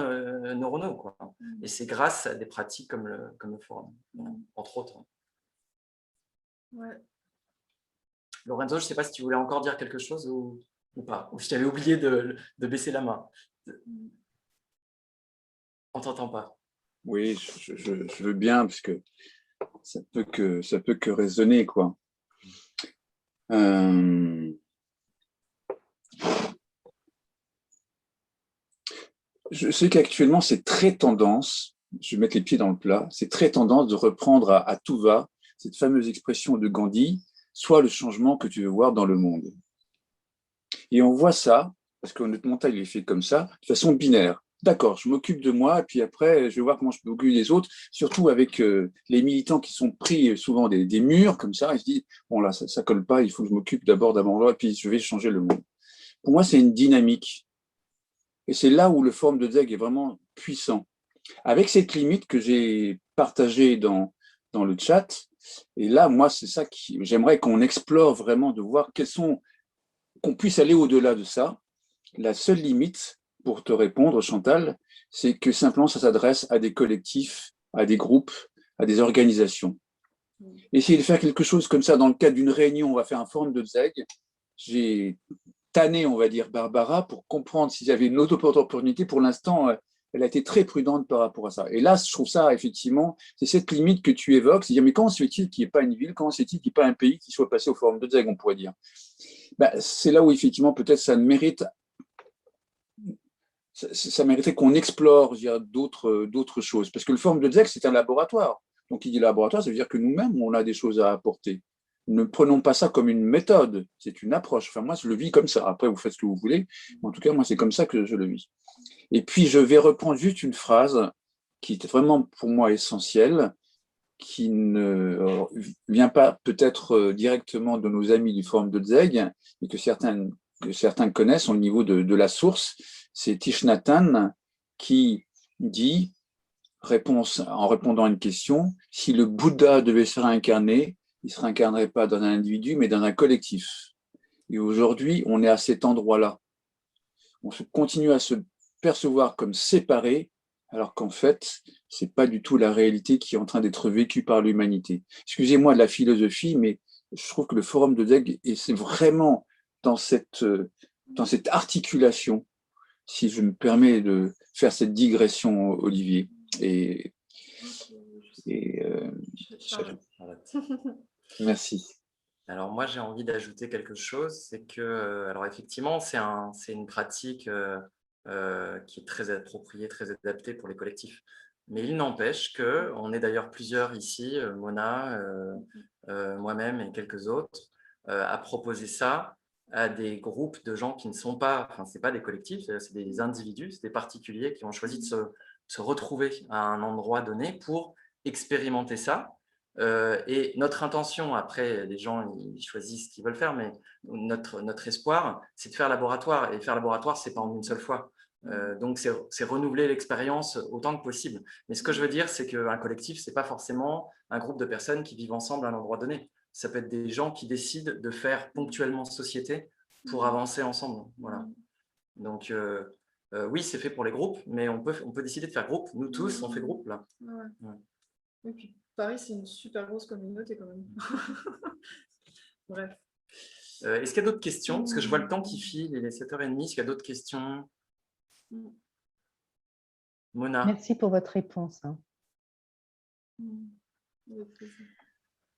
neuronaux, quoi. Et c'est grâce à des pratiques comme le forum, entre autres. Ouais. Lorenzo, je ne sais pas si tu voulais encore dire quelque chose ou pas, ou si tu avais oublié de baisser la main. On ne t'entend pas. Oui, je veux bien, parce que ça peut que résonner, quoi. Je sais qu'actuellement, c'est très tendance, je vais mettre les pieds dans le plat, c'est très tendance de reprendre à tout va cette fameuse expression de Gandhi, soit le changement que tu veux voir dans le monde. Et on voit ça, parce que notre mental il est fait comme ça, de façon binaire. D'accord, je m'occupe de moi, et puis après, je vais voir comment je peux m'occuper des autres, surtout avec les militants qui sont pris souvent des murs comme ça, ils se disent, bon là, ça colle pas, il faut que je m'occupe d'abord et puis je vais changer le monde. Pour moi, c'est une dynamique. Et c'est là où le forum de ZEG est vraiment puissant. Avec cette limite que j'ai partagée dans le chat, et là, moi, c'est ça que j'aimerais qu'on explore vraiment, de voir qu'on puisse aller au-delà de ça. La seule limite, pour te répondre, Chantal, c'est que simplement ça s'adresse à des collectifs, à des groupes, à des organisations. Essayer de faire quelque chose comme ça dans le cadre d'une réunion, on va faire un forum de ZEG. J'ai tanné, on va dire, Barbara pour comprendre s'il y avait une autre opportunité. Pour l'instant, elle a été très prudente par rapport à ça. Et là, je trouve ça, effectivement, c'est cette limite que tu évoques, c'est-à-dire, mais comment se fait-il qu'il n'y ait pas une ville, comment se fait-il qu'il n'y ait pas un pays qui soit passé au forum de ZEG, on pourrait dire. C'est là où, effectivement, peut-être ça mérite, ça mériterait qu'on explore d'autres choses. Parce que le forum de ZEG, c'est un laboratoire. Donc, il dit laboratoire, ça veut dire que nous-mêmes, on a des choses à apporter. Ne prenons pas ça comme une méthode, c'est une approche. Enfin, moi, je le vis comme ça. Après, vous faites ce que vous voulez. En tout cas, moi, c'est comme ça que je le vis. Et puis, je vais reprendre juste une phrase qui est vraiment pour moi essentielle, qui ne vient pas peut-être directement de nos amis du forum de ZEG, mais que certains connaissent au niveau de la source. C'est Thich Nhat Hanh qui dit, en répondant à une question, si le Bouddha devait se réincarner, il ne se réincarnerait pas dans un individu, mais dans un collectif. Et aujourd'hui, on est à cet endroit-là. On continue à se percevoir comme séparés, alors qu'en fait, ce n'est pas du tout la réalité qui est en train d'être vécue par l'humanité. Excusez-moi de la philosophie, mais je trouve que le forum de ZEG, et c'est vraiment dans cette articulation, si je me permets de faire cette digression, Olivier. Merci. Alors moi, j'ai envie d'ajouter quelque chose, c'est que, alors effectivement, c'est une pratique qui est très appropriée, très adaptée pour les collectifs. Mais il n'empêche qu'on est d'ailleurs plusieurs ici, Mona, moi-même et quelques autres, à proposer ça à des groupes de gens qui ne sont pas, enfin, ce n'est pas des collectifs, c'est des individus, c'est des particuliers qui ont choisi de se retrouver à un endroit donné pour expérimenter ça. Et notre intention, après, les gens ils choisissent ce qu'ils veulent faire, mais notre espoir, c'est de faire laboratoire. Et faire laboratoire, ce n'est pas en une seule fois. Donc, c'est renouveler l'expérience autant que possible. Mais ce que je veux dire, c'est qu'un collectif, ce n'est pas forcément un groupe de personnes qui vivent ensemble à un endroit donné. Ça peut être des gens qui décident de faire ponctuellement société pour avancer ensemble. Voilà. Donc, oui, c'est fait pour les groupes, mais on peut décider de faire groupe. Nous tous, on fait groupe, là. Ouais. Et puis, Paris, c'est une super grosse communauté, quand même. Bref. Est-ce qu'il y a d'autres questions? Parce que je vois le temps qui file, il est 7h30. Est-ce qu'il y a d'autres questions? Mona. Merci pour votre réponse.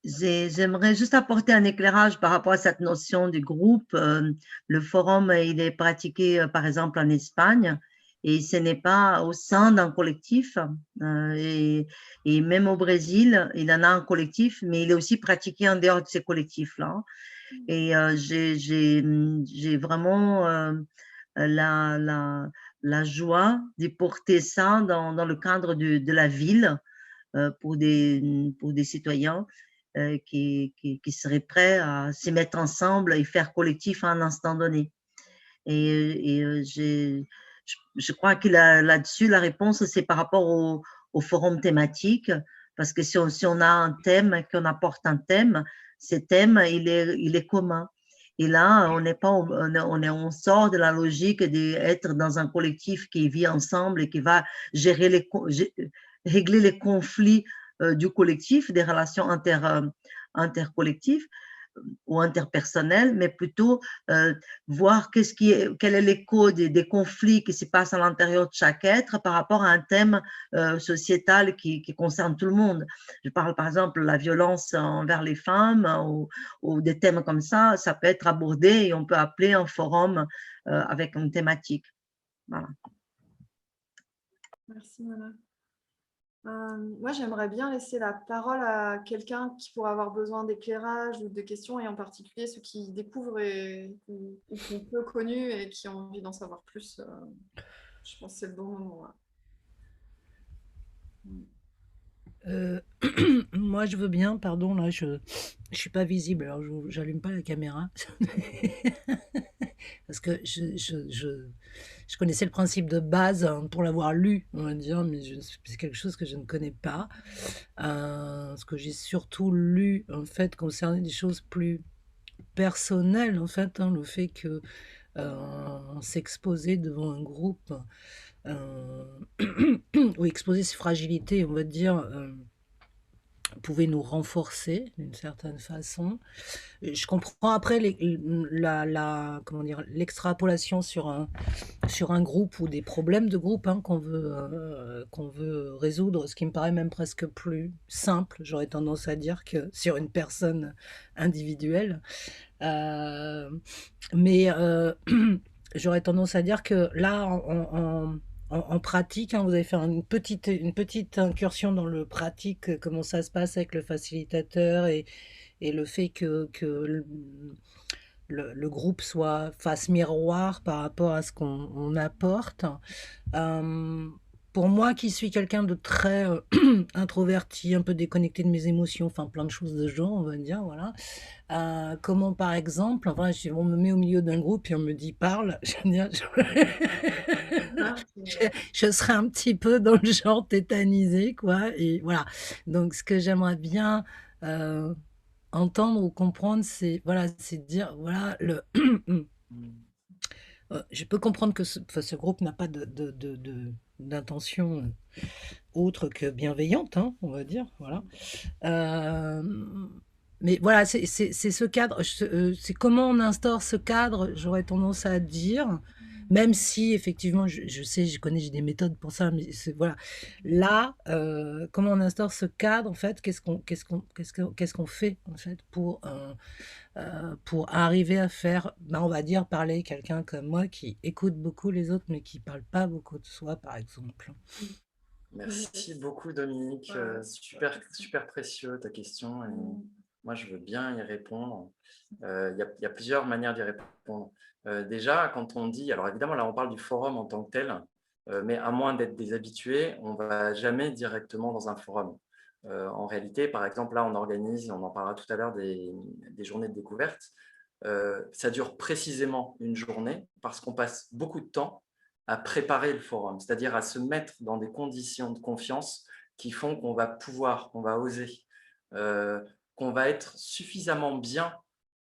J'aimerais juste apporter un éclairage par rapport à cette notion du groupe. Le forum, il est pratiqué par exemple en Espagne et ce n'est pas au sein d'un collectif. Et même au Brésil, il en a un collectif, mais il est aussi pratiqué en dehors de ces collectifs-là. Et j'ai vraiment la joie de porter ça dans le cadre de la ville pour des citoyens qui seraient prêts à se mettre ensemble et faire collectif à un instant donné. Et je crois que là-dessus, la réponse, c'est par rapport au forum thématique, parce que si on a un thème, qu'on apporte un thème, ce thème, il est commun. Et là, on sort de la logique d'être dans un collectif qui vit ensemble et qui va régler les conflits du collectif, des relations intercollectives ou interpersonnelles, mais plutôt voir quel est l'écho des conflits qui se passent à l'intérieur de chaque être par rapport à un thème sociétal qui concerne tout le monde. Je parle par exemple de la violence envers les femmes ou des thèmes comme ça peut être abordé et on peut appeler un forum avec une thématique. Voilà. Merci, Mona. Moi, j'aimerais bien laisser la parole à quelqu'un qui pourrait avoir besoin d'éclairage ou de questions, et en particulier ceux qui découvrent ou qui ont peu connu et qui ont envie d'en savoir plus. Je pense que c'est le bon moment. Moi, je veux bien, pardon, là, je suis pas visible, alors j'allume pas la caméra. Parce que je connaissais le principe de base pour l'avoir lu, on va dire, mais c'est quelque chose que je ne connais pas. Ce que j'ai surtout lu, en fait, concernait des choses plus personnelles, en fait, le fait que s'exposer devant un groupe ou exposer ses fragilités, on va dire, pouvait nous renforcer d'une certaine façon. Je comprends après comment dire, l'extrapolation sur un groupe ou des problèmes de groupe qu'on veut résoudre, ce qui me paraît même presque plus simple, j'aurais tendance à dire, que sur une personne individuelle. Mais j'aurais tendance à dire que là, en pratique, vous avez fait une petite incursion dans le pratique, comment ça se passe avec le facilitateur et le fait que le groupe fasse miroir par rapport à ce qu'on apporte. Pour moi, qui suis quelqu'un de très introverti, un peu déconnecté de mes émotions, enfin plein de choses de genre, on va dire, voilà. Comment, par exemple, enfin, on me met au milieu d'un groupe et on me dit parle, je veux dire, je serais un petit peu dans le genre tétanisé, quoi. Et voilà. Donc, ce que j'aimerais bien entendre ou comprendre, c'est dire, voilà, je peux comprendre que ce groupe n'a pas d'intention autre que bienveillante, on va dire, voilà. Mais voilà, c'est ce cadre, c'est comment on instaure ce cadre, j'aurais tendance à dire, même si effectivement, je sais, j'ai des méthodes pour ça, mais voilà. Là, comment on instaure ce cadre, en fait, qu'est-ce qu'on fait, en fait, pour arriver à faire, on va dire, parler quelqu'un comme moi qui écoute beaucoup les autres, mais qui parle pas beaucoup de soi, par exemple. Merci beaucoup, Dominique. Super précieux ta question. Et moi, je veux bien y répondre. Il y a plusieurs manières d'y répondre. Déjà, quand on dit, alors évidemment, là, on parle du forum en tant que tel, mais à moins d'être des habitués, on ne va jamais directement dans un forum. En réalité, par exemple, là, on organise, on en parlera tout à l'heure, des journées de découverte. Ça dure précisément une journée parce qu'on passe beaucoup de temps à préparer le forum, c'est-à-dire à se mettre dans des conditions de confiance qui font qu'on va pouvoir, qu'on va oser, qu'on va être suffisamment bien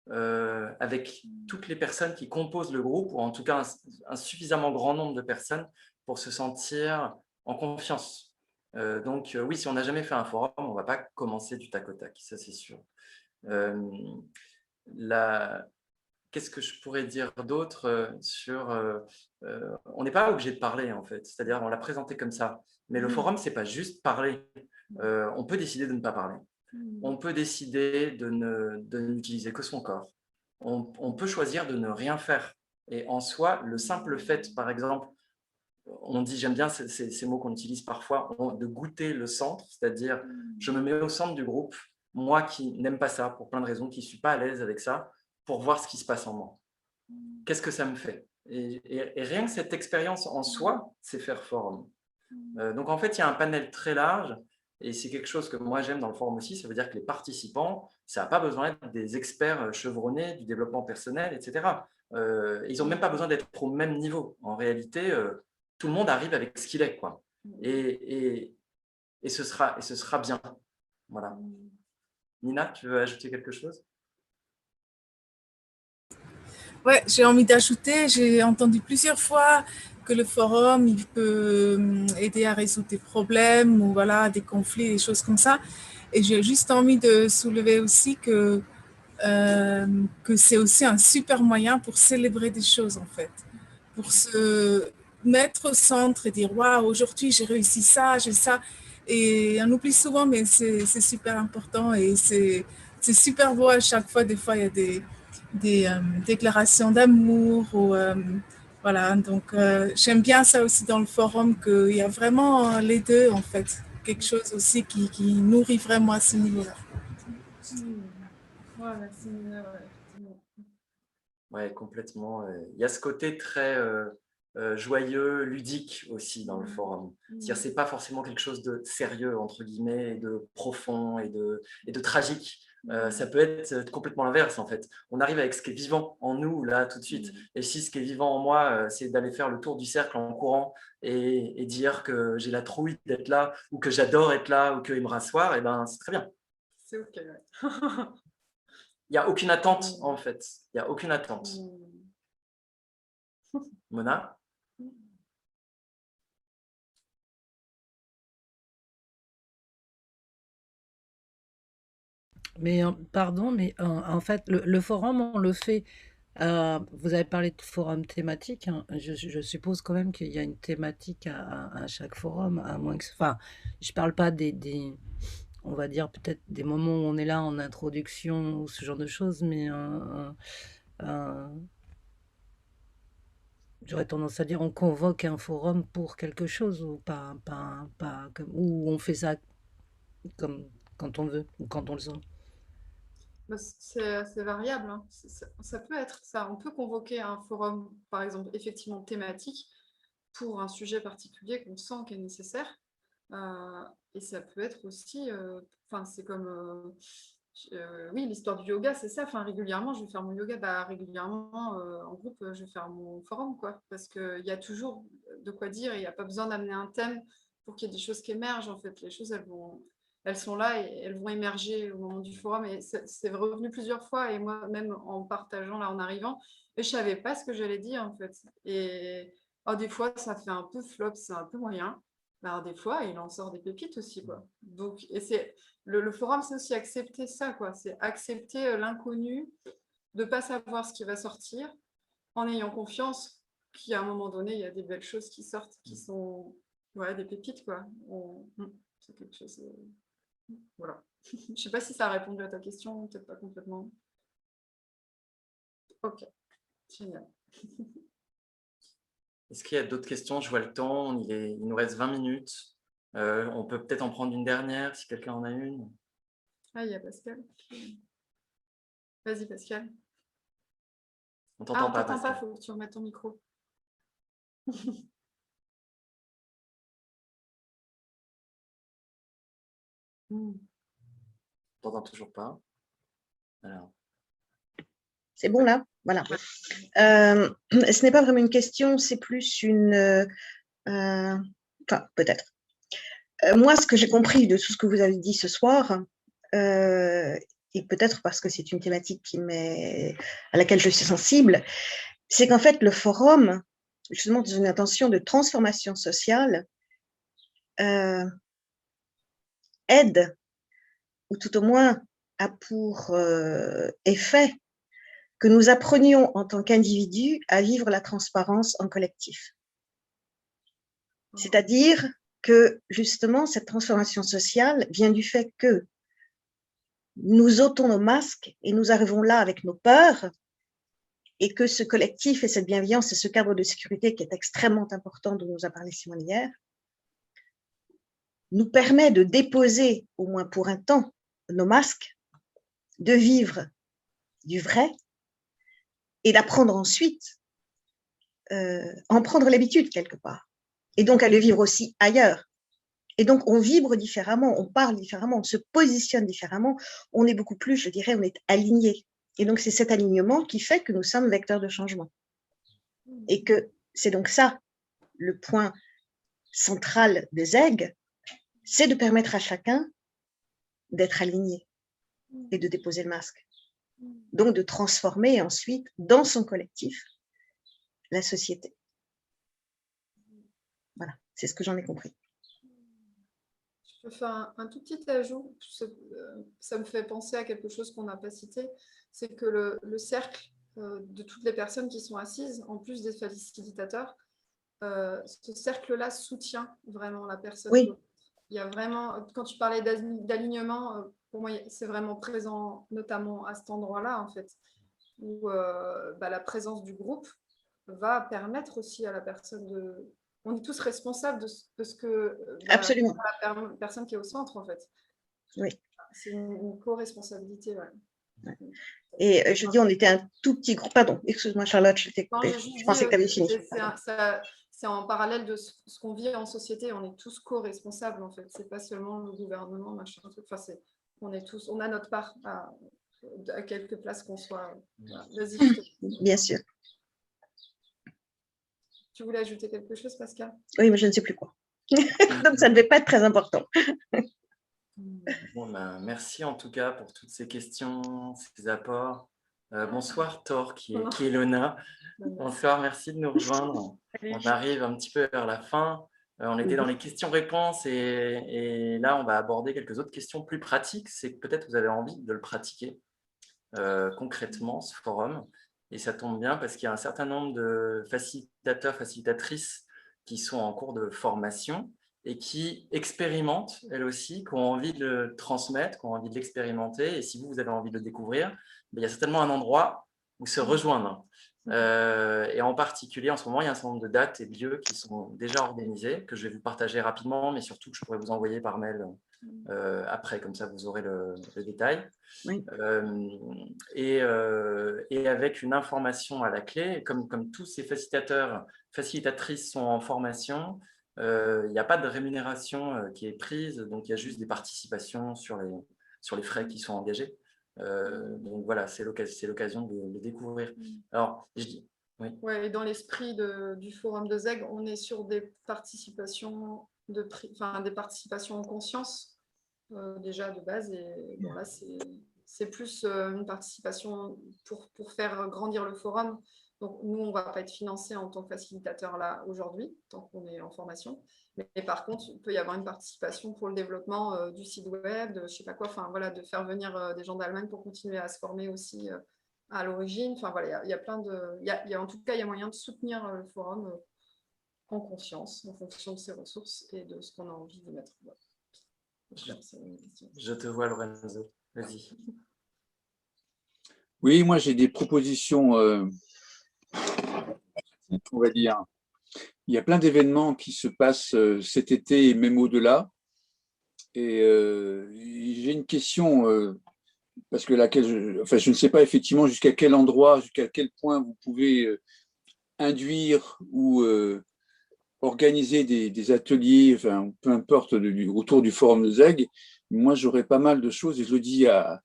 avec toutes les personnes qui composent le groupe, ou en tout cas un suffisamment grand nombre de personnes pour se sentir en confiance. Donc oui, si on n'a jamais fait un forum, on ne va pas commencer du tac au tac, ça c'est sûr. Qu'est-ce que je pourrais dire d'autre sur… on n'est pas obligé de parler, en fait. C'est-à-dire, on l'a présenté comme ça. Mais le forum, ce n'est pas juste parler. On peut décider de ne pas parler. On peut décider de n'utiliser que son corps. On peut choisir de ne rien faire. Et en soi, le simple fait, par exemple, on dit, j'aime bien ces mots qu'on utilise parfois, de goûter le centre, c'est-à-dire, je me mets au centre du groupe, moi qui n'aime pas ça, pour plein de raisons, qui ne suis pas à l'aise avec ça, pour voir ce qui se passe en moi. Qu'est-ce que ça me fait ? Et rien que cette expérience en soi, c'est faire forum. Donc en fait, il y a un panel très large, et c'est quelque chose que moi j'aime dans le forum aussi, ça veut dire que les participants, ça n'a pas besoin d'être des experts chevronnés du développement personnel, etc. Ils n'ont même pas besoin d'être au même niveau. En réalité, tout le monde arrive avec ce qu'il est, quoi. Et ce sera bien. Voilà. Nina, tu veux ajouter quelque chose ? Ouais, j'ai envie d'ajouter, j'ai entendu plusieurs fois que le forum, il peut aider à résoudre des problèmes ou voilà, des conflits, des choses comme ça. Et j'ai juste envie de soulever aussi que c'est aussi un super moyen pour célébrer des choses, en fait. Pour se mettre au centre et dire « Waouh, aujourd'hui, j'ai réussi ça, j'ai ça ». Et on oublie souvent, mais c'est super important et c'est super beau à chaque fois. Des fois, il y a des déclarations d'amour ou voilà, donc j'aime bien ça aussi dans le forum, qu'il y a vraiment les deux en fait, quelque chose aussi qui nourrit vraiment à ce niveau-là. Ouais, merci Nina. Ouais, complètement. Il y a ce côté très joyeux, ludique aussi dans le forum. C'est-à-dire, c'est pas forcément quelque chose de sérieux entre guillemets, et de profond et de tragique. Ça peut être complètement l'inverse en fait. On arrive avec ce qui est vivant en nous là tout de suite. Et si ce qui est vivant en moi, c'est d'aller faire le tour du cercle en courant et dire que j'ai la trouille d'être là ou que j'adore être là ou qu'il me rasseoir, et ben c'est très bien. C'est ok, ouais. Il n'y a aucune attente en fait. Il n'y a aucune attente. Mona? Mais pardon, mais en fait, le forum, on le fait. Vous avez parlé de forum thématique, hein. Je suppose quand même qu'il y a une thématique à chaque forum, à moins que. Enfin, je parle pas on va dire peut-être des moments où on est là en introduction ou ce genre de choses, mais j'aurais tendance à dire on convoque un forum pour quelque chose ou pas ou on fait ça comme quand on veut ou quand on le sent. Bah, c'est variable, hein. Ça peut être ça. On peut convoquer un forum, par exemple, effectivement thématique, pour un sujet particulier qu'on sent qui est nécessaire. Et ça peut être aussi, enfin, c'est comme, oui, l'histoire du yoga, c'est ça. Enfin, régulièrement, je vais faire mon yoga. Bah, régulièrement, en groupe, je vais faire mon forum, quoi. Parce qu'il y a toujours de quoi dire et il n'y a pas besoin d'amener un thème pour qu'il y ait des choses qui émergent. En fait, les choses, elles sont là et elles vont émerger au moment du forum. Et c'est revenu plusieurs fois. Et moi, même en partageant, là, en arrivant, je ne savais pas ce que j'allais dire, en fait. Et des fois, ça fait un peu flop, c'est un peu moyen. Alors, des fois, il en sort des pépites aussi, quoi. Donc, et c'est le forum, c'est aussi accepter ça, quoi. C'est accepter l'inconnu, de ne pas savoir ce qui va sortir, en ayant confiance qu'à un moment donné, il y a des belles choses qui sortent, qui sont des pépites, quoi. C'est quelque chose. Voilà. Je ne sais pas si ça a répondu à ta question, peut-être pas complètement. Ok, génial. Est-ce qu'il y a d'autres questions? Je vois le temps, il nous reste 20 minutes. On peut peut-être en prendre une dernière, si quelqu'un en a une. Ah, il y a Pascal. Vas-y, Pascal. On t'entend pas, t'entend pas, Pascal. il faut que tu remettes ton micro. On t'entend toujours pas. Alors. C'est bon là? Voilà. Ce n'est pas vraiment une question, c'est plus une... Enfin, peut-être. Moi, ce que j'ai compris de tout ce que vous avez dit ce soir, et peut-être parce que c'est une thématique à laquelle je suis sensible, c'est qu'en fait, le forum, justement, dans une intention de transformation sociale, aide, ou tout au moins a pour effet que nous apprenions en tant qu'individus à vivre la transparence en collectif. C'est-à-dire que, justement, cette transformation sociale vient du fait que nous ôtons nos masques et nous arrivons là avec nos peurs, et que ce collectif et cette bienveillance et ce cadre de sécurité qui est extrêmement important, dont nous a parlé Simone hier, nous permet de déposer, au moins pour un temps, nos masques, de vivre du vrai et d'apprendre ensuite, en prendre l'habitude quelque part, et donc à le vivre aussi ailleurs. Et donc on vibre différemment, on parle différemment, on se positionne différemment, on est beaucoup plus, je dirais, on est aligné. Et donc c'est cet alignement qui fait que nous sommes vecteurs de changement. Et que c'est donc ça, le point central des ZEG, c'est de permettre à chacun d'être aligné et de déposer le masque. Donc de transformer ensuite dans son collectif la société. Voilà, c'est ce que j'en ai compris. Je peux faire un tout petit ajout, ça me fait penser à quelque chose qu'on n'a pas cité, c'est que le cercle de toutes les personnes qui sont assises, en plus des facilitateurs, ce cercle-là soutient vraiment la personne. Oui. Il y a vraiment, quand tu parlais d'alignement, pour moi, c'est vraiment présent, notamment à cet endroit-là, en fait, où la présence du groupe va permettre aussi à la personne de... On est tous responsables de ce que Absolument. la personne qui est au centre, en fait. Oui. C'est une co-responsabilité, ouais. Ouais. Et je dis, on était un tout petit groupe. Pardon, excuse-moi Charlotte, je t'ai coupé. Je pensais que tu avais fini. C'est en parallèle de ce qu'on vit en société. On est tous co-responsables, en fait. C'est pas seulement le gouvernement, machin, truc. Enfin, on a notre part à quelque place qu'on soit. Vas-y. Bien sûr. Tu voulais ajouter quelque chose, Pascal? Oui, mais je ne sais plus quoi. Donc, ça ne devait pas être très important. Bon, merci en tout cas pour toutes ces questions, ces apports. Bonsoir Thor, qui est Lona. Bonsoir, merci de nous rejoindre. On arrive un petit peu vers la fin. On était dans les questions-réponses et là, on va aborder quelques autres questions plus pratiques. C'est que peut-être vous avez envie de le pratiquer concrètement, ce forum. Et ça tombe bien parce qu'il y a un certain nombre de facilitateurs, facilitatrices qui sont en cours de formation et qui expérimentent, elles aussi, qui ont envie de le transmettre, qui ont envie de l'expérimenter. Et si vous avez envie de le découvrir, il y a certainement un endroit où se rejoindre. Et en particulier, en ce moment, il y a un certain nombre de dates et de lieux qui sont déjà organisés, que je vais vous partager rapidement, mais surtout que je pourrais vous envoyer par mail après, comme ça vous aurez le détail. Oui. Et avec une information à la clé, comme tous ces facilitateurs, facilitatrices sont en formation, il n'y a pas de rémunération qui est prise, donc il y a juste des participations sur les frais qui sont engagés. Donc voilà, c'est l'occasion de le découvrir. Alors, je dis, oui. Ouais, et dans l'esprit du forum de ZEG, on est sur des participations des participations en conscience déjà de base. Et bon, là, c'est plus une participation pour faire grandir le forum. Donc, nous, on ne va pas être financé en tant que facilitateur là aujourd'hui, tant qu'on est en formation. Mais par contre, il peut y avoir une participation pour le développement du site web, de je ne sais pas quoi, enfin voilà, de faire venir des gens d'Allemagne pour continuer à se former aussi à l'origine. Enfin voilà, il y a plein de. En tout cas, il y a moyen de soutenir le forum en conscience, en fonction de ses ressources et de ce qu'on a envie de mettre. Voilà. Je te vois, Lorenzo. Vas-y. Oui, moi j'ai des propositions, on va dire. Il y a plein d'événements qui se passent cet été et même au-delà. Et j'ai une question, parce que je ne sais pas effectivement jusqu'à quel endroit, jusqu'à quel point vous pouvez induire ou organiser des ateliers, enfin, peu importe, autour du forum de ZEG. Moi, j'aurais pas mal de choses et je le dis à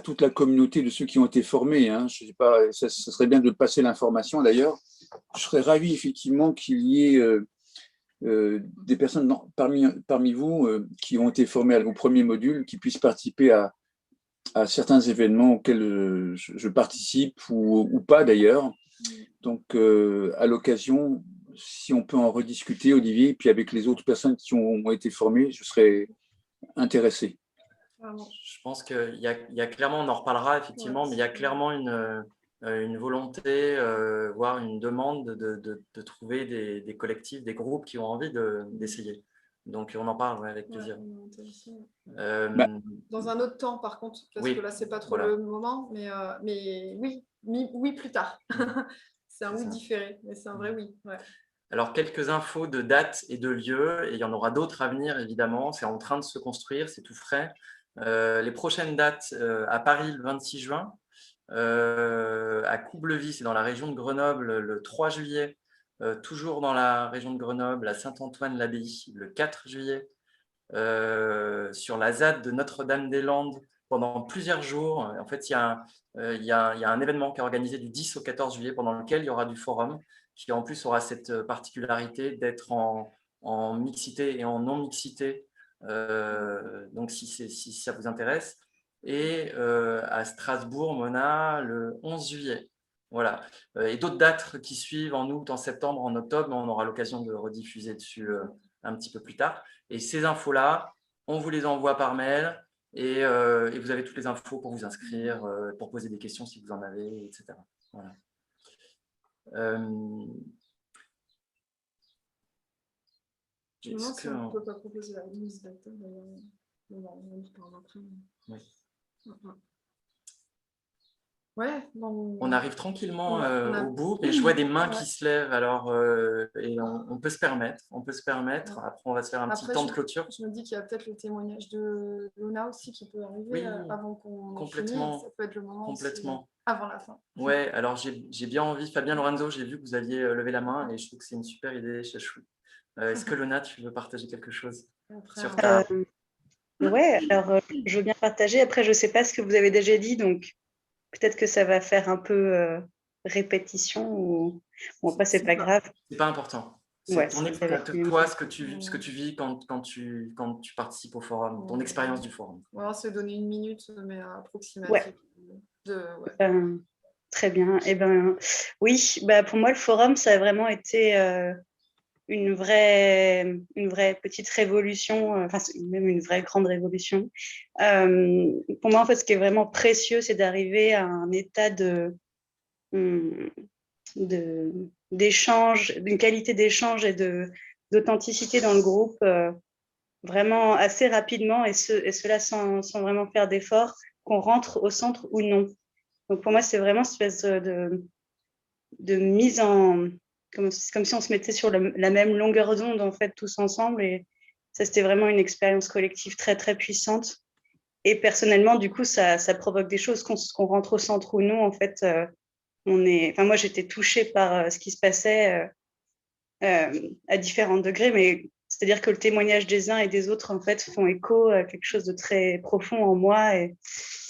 toute la communauté de ceux qui ont été formés. Hein. Je sais pas, ça serait bien de passer l'information d'ailleurs. Je serais ravi effectivement qu'il y ait des personnes parmi vous qui ont été formées au premier module, qui puissent participer à certains événements auxquels je participe ou pas d'ailleurs. Donc, à l'occasion, si on peut en rediscuter, Olivier, et puis avec les autres personnes qui ont été formées, je serais intéressé. Je pense qu'il y a clairement, on en reparlera effectivement, mais il y a clairement une volonté, voire une demande de trouver des collectifs, des groupes qui ont envie d'essayer. Donc, on en parle avec plaisir. Dans un autre temps, par contre, parce que là, ce n'est pas trop le moment, mais oui, plus tard. C'est un oui différé, mais c'est un vrai oui. Ouais. Alors, quelques infos de dates et de lieux, et il y en aura d'autres à venir, évidemment. C'est en train de se construire, c'est tout frais. Les prochaines dates, à Paris, le 26 juin, à Coublevis, c'est dans la région de Grenoble, le 3 juillet, toujours dans la région de Grenoble, à Saint-Antoine-l'Abbaye, le 4 juillet, sur la ZAD de Notre-Dame-des-Landes, pendant plusieurs jours. En fait, il y a un événement qui est organisé du 10 au 14 juillet, pendant lequel il y aura du forum, qui en plus aura cette particularité d'être en mixité et en non-mixité. Donc, si ça vous intéresse. Et à Strasbourg, Mona, le 11 juillet. Voilà. Et d'autres dates qui suivent en août, en septembre, en octobre, mais on aura l'occasion de rediffuser dessus un petit peu plus tard. Et ces infos-là, on vous les envoie par mail et vous avez toutes les infos pour vous inscrire, pour poser des questions si vous en avez, etc. Voilà. Je me demande si on ne peut pas proposer la newsletter, d'ailleurs. On parle après. Oui. Ouais, on arrive tranquillement au bout, et je vois des mains qui se lèvent, alors et on peut se permettre. Après, on va se faire un petit temps de clôture. Je me dis qu'il y a peut-être le témoignage de Lona aussi qui peut arriver avant qu'on finisse. Ça peut être le moment complètement. Aussi, avant la fin. Ouais, alors j'ai bien envie, Fabien, Lorenzo, j'ai vu que vous aviez levé la main et je trouve que c'est une super idée, Chachou. Est-ce que Lona, tu veux partager quelque chose sur ta... Oui, alors je veux bien partager. Après, je ne sais pas ce que vous avez déjà dit, donc peut-être que ça va faire un peu répétition ou bon, après, c'est pas grave. C'est pas important. Ouais, toi, ce que tu vis quand tu participes au forum, ton expérience du forum. On va se donner une minute, mais approximative. Très bien. Eh ben, oui, bah, pour moi, le forum, ça a vraiment été une vraie petite révolution, enfin, même une vraie grande révolution. Pour moi, en fait, ce qui est vraiment précieux, c'est d'arriver à un état d'échange, d'une qualité d'échange et d'authenticité dans le groupe vraiment assez rapidement et cela sans vraiment faire d'efforts, qu'on rentre au centre ou non. Donc pour moi, c'est vraiment cette espèce de mise en... comme si on se mettait sur la même longueur d'onde, en fait, tous ensemble. Et ça, c'était vraiment une expérience collective très, très puissante. Et personnellement, du coup, ça provoque des choses, qu'on rentre au centre ou non. En fait, moi, j'étais touchée par ce qui se passait à différents degrés, mais c'est-à-dire que le témoignage des uns et des autres, en fait, font écho à quelque chose de très profond en moi. Et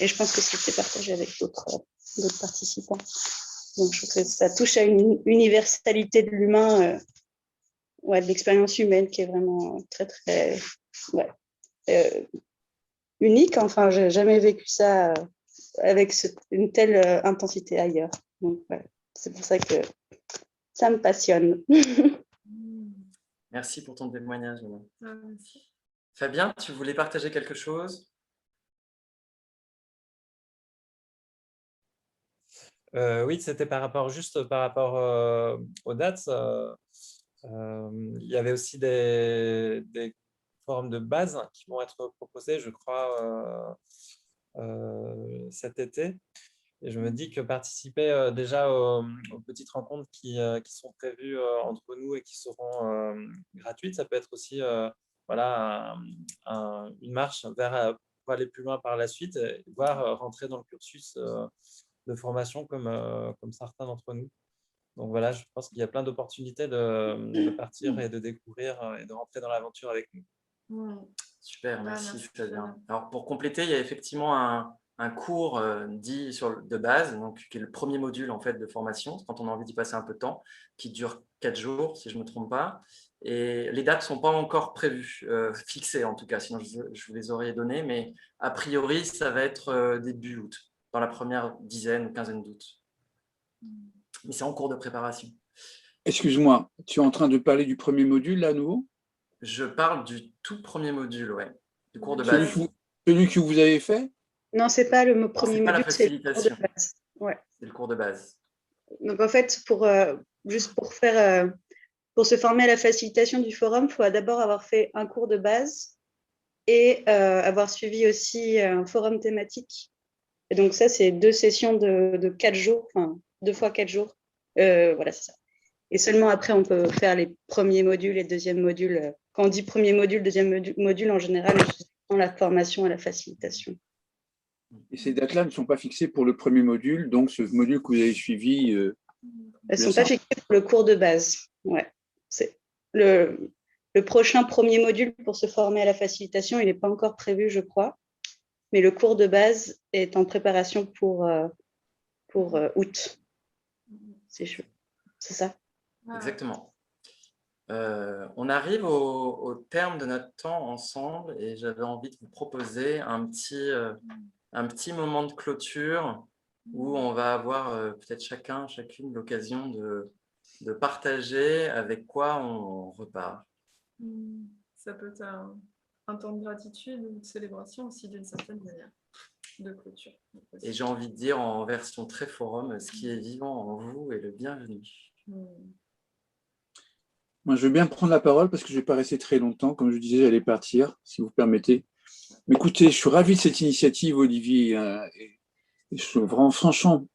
je pense que c'était partagé avec d'autres participants. Donc, je trouve que ça touche à une universalité de l'humain, de l'expérience humaine qui est vraiment très, très unique. Enfin, j'ai jamais vécu ça avec une telle intensité ailleurs. Donc, c'est pour ça que ça me passionne. Merci pour ton témoignage. Fabien, tu voulais partager quelque chose? Oui, c'était juste par rapport aux dates. Il y avait aussi des forums de base qui vont être proposés, je crois, cet été. Et je me dis que participer déjà aux petites rencontres qui sont prévues entre nous et qui seront gratuites, ça peut être aussi voilà, une marche vers pour aller plus loin par la suite et voire rentrer dans le cursus de formation comme certains d'entre nous. Donc voilà, je pense qu'il y a plein d'opportunités de partir et de découvrir et de rentrer dans l'aventure avec nous. Super, merci Fabien. Alors pour compléter, il y a effectivement un cours dit de base, donc, qui est le premier module en fait, de formation, quand on a envie d'y passer un peu de temps, qui dure 4 jours, si je ne me trompe pas. Et les dates ne sont pas encore prévues, fixées en tout cas, sinon je vous les aurais données, mais a priori, ça va être début août, dans la première dizaine ou quinzaine d'août. Mais c'est en cours de préparation. Excuse-moi, tu es en train de parler du premier module, là, à nouveau? Je parle du tout premier module, ouais, du cours de base. Celui que vous avez fait? Non, ce n'est pas le premier module, c'est le cours de base. Ouais. C'est le cours de base. Donc en fait, juste pour se former à la facilitation du forum, il faut d'abord avoir fait un cours de base et avoir suivi aussi un forum thématique. Et donc ça, c'est 2 sessions de 4 jours, enfin 2 fois 4 jours. Voilà, c'est ça. Et seulement après, on peut faire les premiers modules et deuxième module. Quand on dit premier module, deuxième module, en général, c'est dans la formation à la facilitation. Et ces dates-là ne sont pas fixées pour le premier module, donc ce module que vous avez suivi. Elles ne sont pas fixées pour le cours de base. Ouais. C'est le prochain premier module pour se former à la facilitation, il n'est pas encore prévu, je crois. Mais le cours de base est en préparation pour août. C'est ça? Exactement. On arrive au terme de notre temps ensemble et j'avais envie de vous proposer un petit moment de clôture où on va avoir peut-être chacune l'occasion de partager avec quoi on repart. Ça peut être un temps de gratitude ou de célébration aussi d'une certaine manière, de clôture. Et j'ai envie de dire en version très forum, ce qui est vivant en vous est le bienvenu. Moi, je veux bien prendre la parole parce que je ne vais pas rester très longtemps. Comme je disais, j'allais partir, si vous permettez. Mais écoutez, je suis ravi de cette initiative, Olivier. Et je suis vraiment, franchement,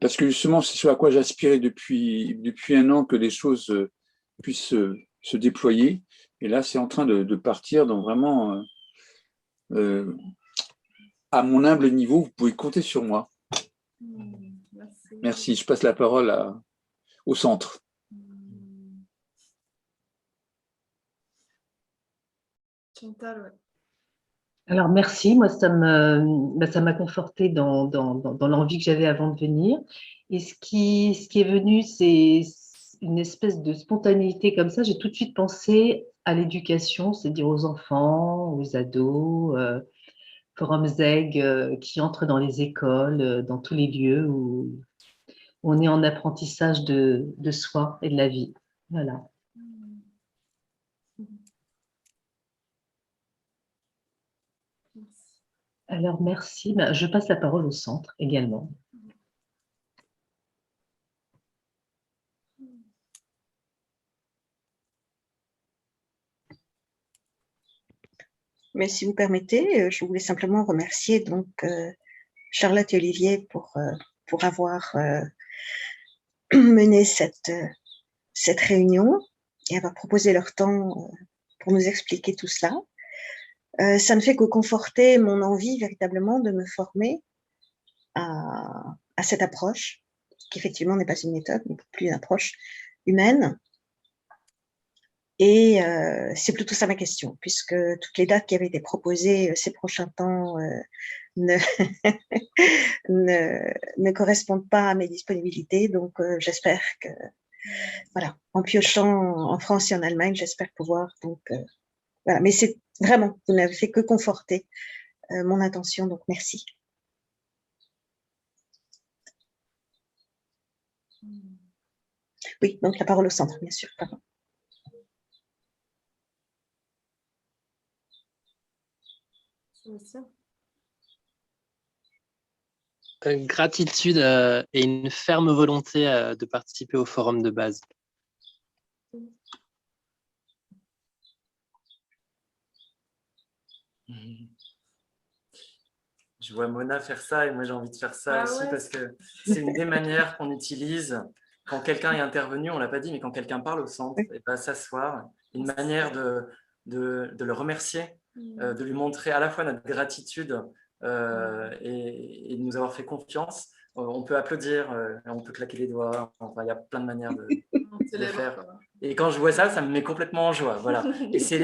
parce que justement, c'est ce à quoi j'aspirais depuis 1 an, que les choses puissent se déployer. Et là, c'est en train de partir. Donc vraiment, à mon humble niveau, vous pouvez compter sur moi. Merci. Je passe la parole au centre. Chantal, ouais. Alors, merci. Moi, ça m'a conforté dans l'envie que j'avais avant de venir. Et ce qui est venu, c'est une espèce de spontanéité comme ça. J'ai tout de suite pensé à l'éducation, c'est-à-dire aux enfants, aux ados, Forum ZEG qui entrent dans les écoles, dans tous les lieux où on est en apprentissage de soi et de la vie. Voilà. Alors, merci. Ben, je passe la parole au centre également. Mais si vous permettez, je voulais simplement remercier donc Charlotte et Olivier pour avoir mené cette réunion et avoir proposé leur temps pour nous expliquer tout cela. Ça ne fait que conforter mon envie véritablement de me former à cette approche, qui effectivement n'est pas une méthode, mais plus une approche humaine. Et c'est plutôt ça ma question, puisque toutes les dates qui avaient été proposées ces prochains temps ne correspondent pas à mes disponibilités. Donc, j'espère que, voilà, en piochant en France et en Allemagne, j'espère pouvoir. Donc, voilà. Mais c'est vraiment, vous n'avez fait que conforter mon intention. Donc, merci. Oui, donc la parole au centre, bien sûr. Pardon. Gratitude et une ferme volonté de participer au forum de base. Je vois Mona faire ça et moi j'ai envie de faire ça aussi parce que c'est une des manières qu'on utilise quand quelqu'un est intervenu, on ne l'a pas dit, mais quand quelqu'un parle au centre, et pas s'asseoir, une manière de le remercier, de lui montrer à la fois notre gratitude et de nous avoir fait confiance. On peut applaudir, on peut claquer les doigts, enfin, il y a plein de manières de faire. Et quand je vois ça, ça me met complètement en joie. Voilà. Et c'est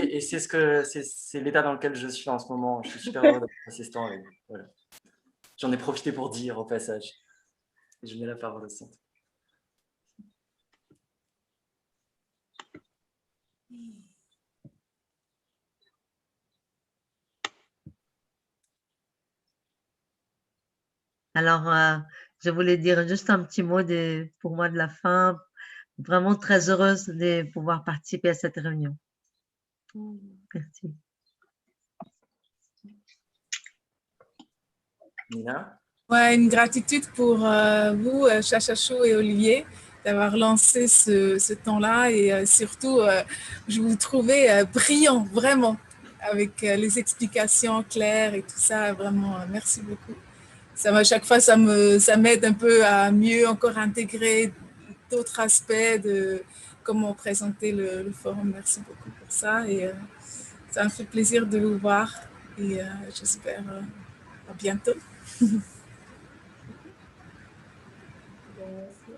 l'état dans lequel je suis en ce moment. Je suis super heureux d'être assistant avec vous. Voilà. J'en ai profité pour dire au passage. Et je mets la parole au centre. Alors, je voulais dire juste un petit mot pour moi de la fin. Vraiment très heureuse de pouvoir participer à cette réunion. Merci. Nina? Ouais, une gratitude pour vous, Chachachou et Olivier, d'avoir lancé ce temps-là et surtout, je vous trouvais brillant, vraiment, avec les explications claires et tout ça. Vraiment, merci beaucoup. À chaque fois, ça m'aide un peu à mieux encore intégrer d'autres aspects de comment présenter le forum. Merci beaucoup pour ça et ça me fait plaisir de vous voir et j'espère à bientôt.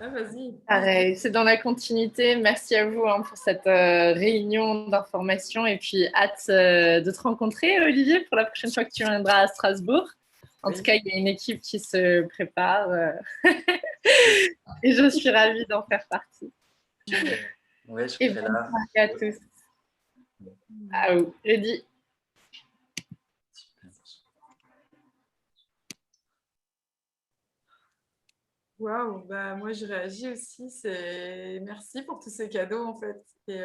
Vas-y. Pareil, c'est dans la continuité. Merci à vous pour cette réunion d'information et puis hâte de te rencontrer, Olivier, pour la prochaine fois que tu viendras à Strasbourg. En tout cas, il y a une équipe qui se prépare et je suis ravie d'en faire partie. Oui, je et serai bonne là. soirée à tous. Ah oui, ready. Waouh, bah moi je réagis aussi. Merci pour tous ces cadeaux en fait. Et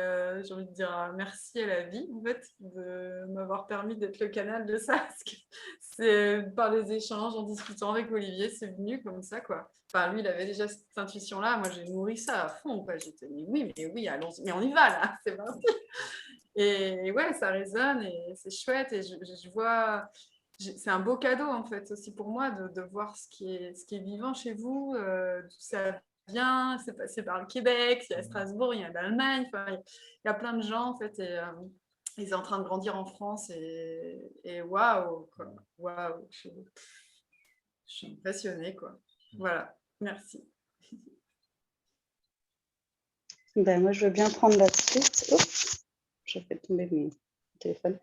j'ai envie de dire merci à la vie en fait de m'avoir permis d'être le canal de ça. Parce que c'est par les échanges, en discutant avec Olivier, c'est venu comme ça quoi. Enfin lui il avait déjà cette intuition là. Moi j'ai nourri ça à fond quoi. J'étais mais oui, allons-y, mais on y va là, c'est parti. Et ouais, ça résonne et c'est chouette et je vois. C'est un beau cadeau en fait aussi pour moi de voir ce qui est vivant chez vous, d'où ça vient, c'est passé par le Québec, il y a Strasbourg, il y a l'Allemagne, enfin, il y a plein de gens en fait et ils sont en train de grandir en France et waouh, waouh, je suis impressionnée quoi. Voilà, merci. Ben, moi je veux bien prendre la suite. Oups, j'ai fait tomber mon téléphone.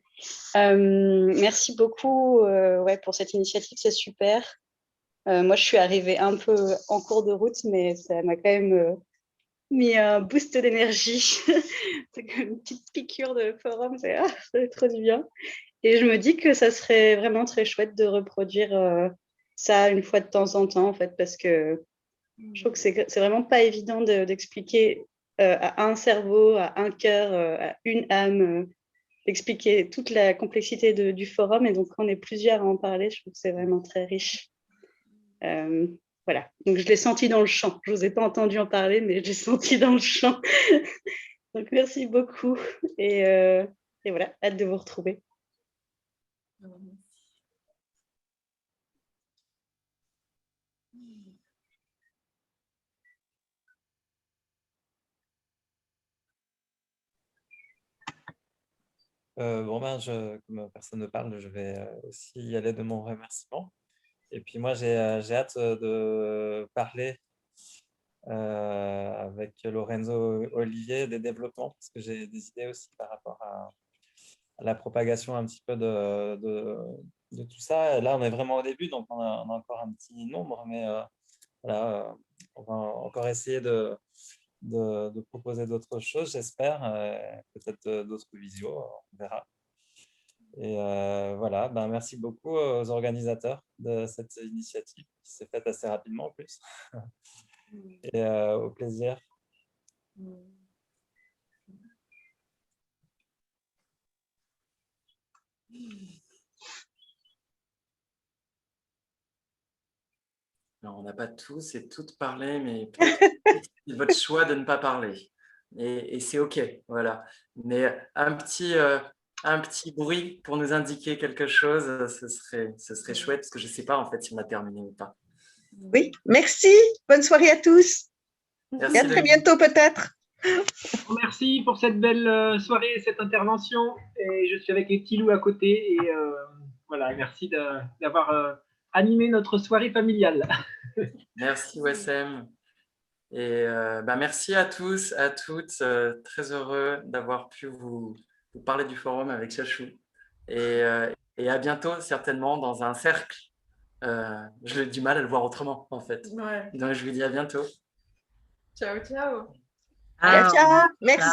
Merci beaucoup pour cette initiative, c'est super. Moi, je suis arrivée un peu en cours de route, mais ça m'a quand même mis un boost d'énergie. C'est comme une petite piqûre de forum, ça fait trop du bien. Et je me dis que ça serait vraiment très chouette de reproduire ça une fois de temps en temps, en fait, parce que Je trouve que c'est vraiment pas évident d'expliquer à un cerveau, à un cœur, à une âme, d'expliquer toute la complexité du forum. Et donc, quand on est plusieurs à en parler, je trouve que c'est vraiment très riche. Voilà, donc je l'ai senti dans le champ. Je ne vous ai pas entendu en parler, mais je l'ai senti dans le champ. Donc, merci beaucoup. Et voilà, hâte de vous retrouver. Bon, ben, comme personne ne parle, je vais aussi y aller de mon remerciement. Et puis moi, j'ai hâte de parler avec Lorenzo Olivier des développements, parce que j'ai des idées aussi par rapport à la propagation un petit peu de tout ça. Et là, on est vraiment au début, donc on a encore un petit nombre, mais voilà, on va encore essayer de proposer d'autres choses, j'espère, peut-être d'autres visios, on verra. Et voilà, ben, merci beaucoup aux organisateurs de cette initiative qui s'est faite assez rapidement en plus. Et au plaisir. Alors, on n'a pas tous et toutes parlé, mais c'est votre choix de ne pas parler. Et c'est OK, voilà. Mais un petit bruit pour nous indiquer quelque chose, ce serait chouette, parce que je ne sais pas en fait si on a terminé ou pas. Oui, merci. Bonne soirée à tous. Merci, et à très bientôt peut-être. Merci pour cette belle soirée et cette intervention. Et je suis avec les petits loups à côté. Et voilà, merci d'avoir animé notre soirée familiale. Merci Wessem. Et merci à tous, à toutes. Très heureux d'avoir pu vous parler du forum avec Chachou. Et à bientôt, certainement, dans un cercle. J'ai du mal à le voir autrement, en fait. Ouais. Donc, je vous dis à bientôt. Ciao, ciao. Ciao, ciao. Merci.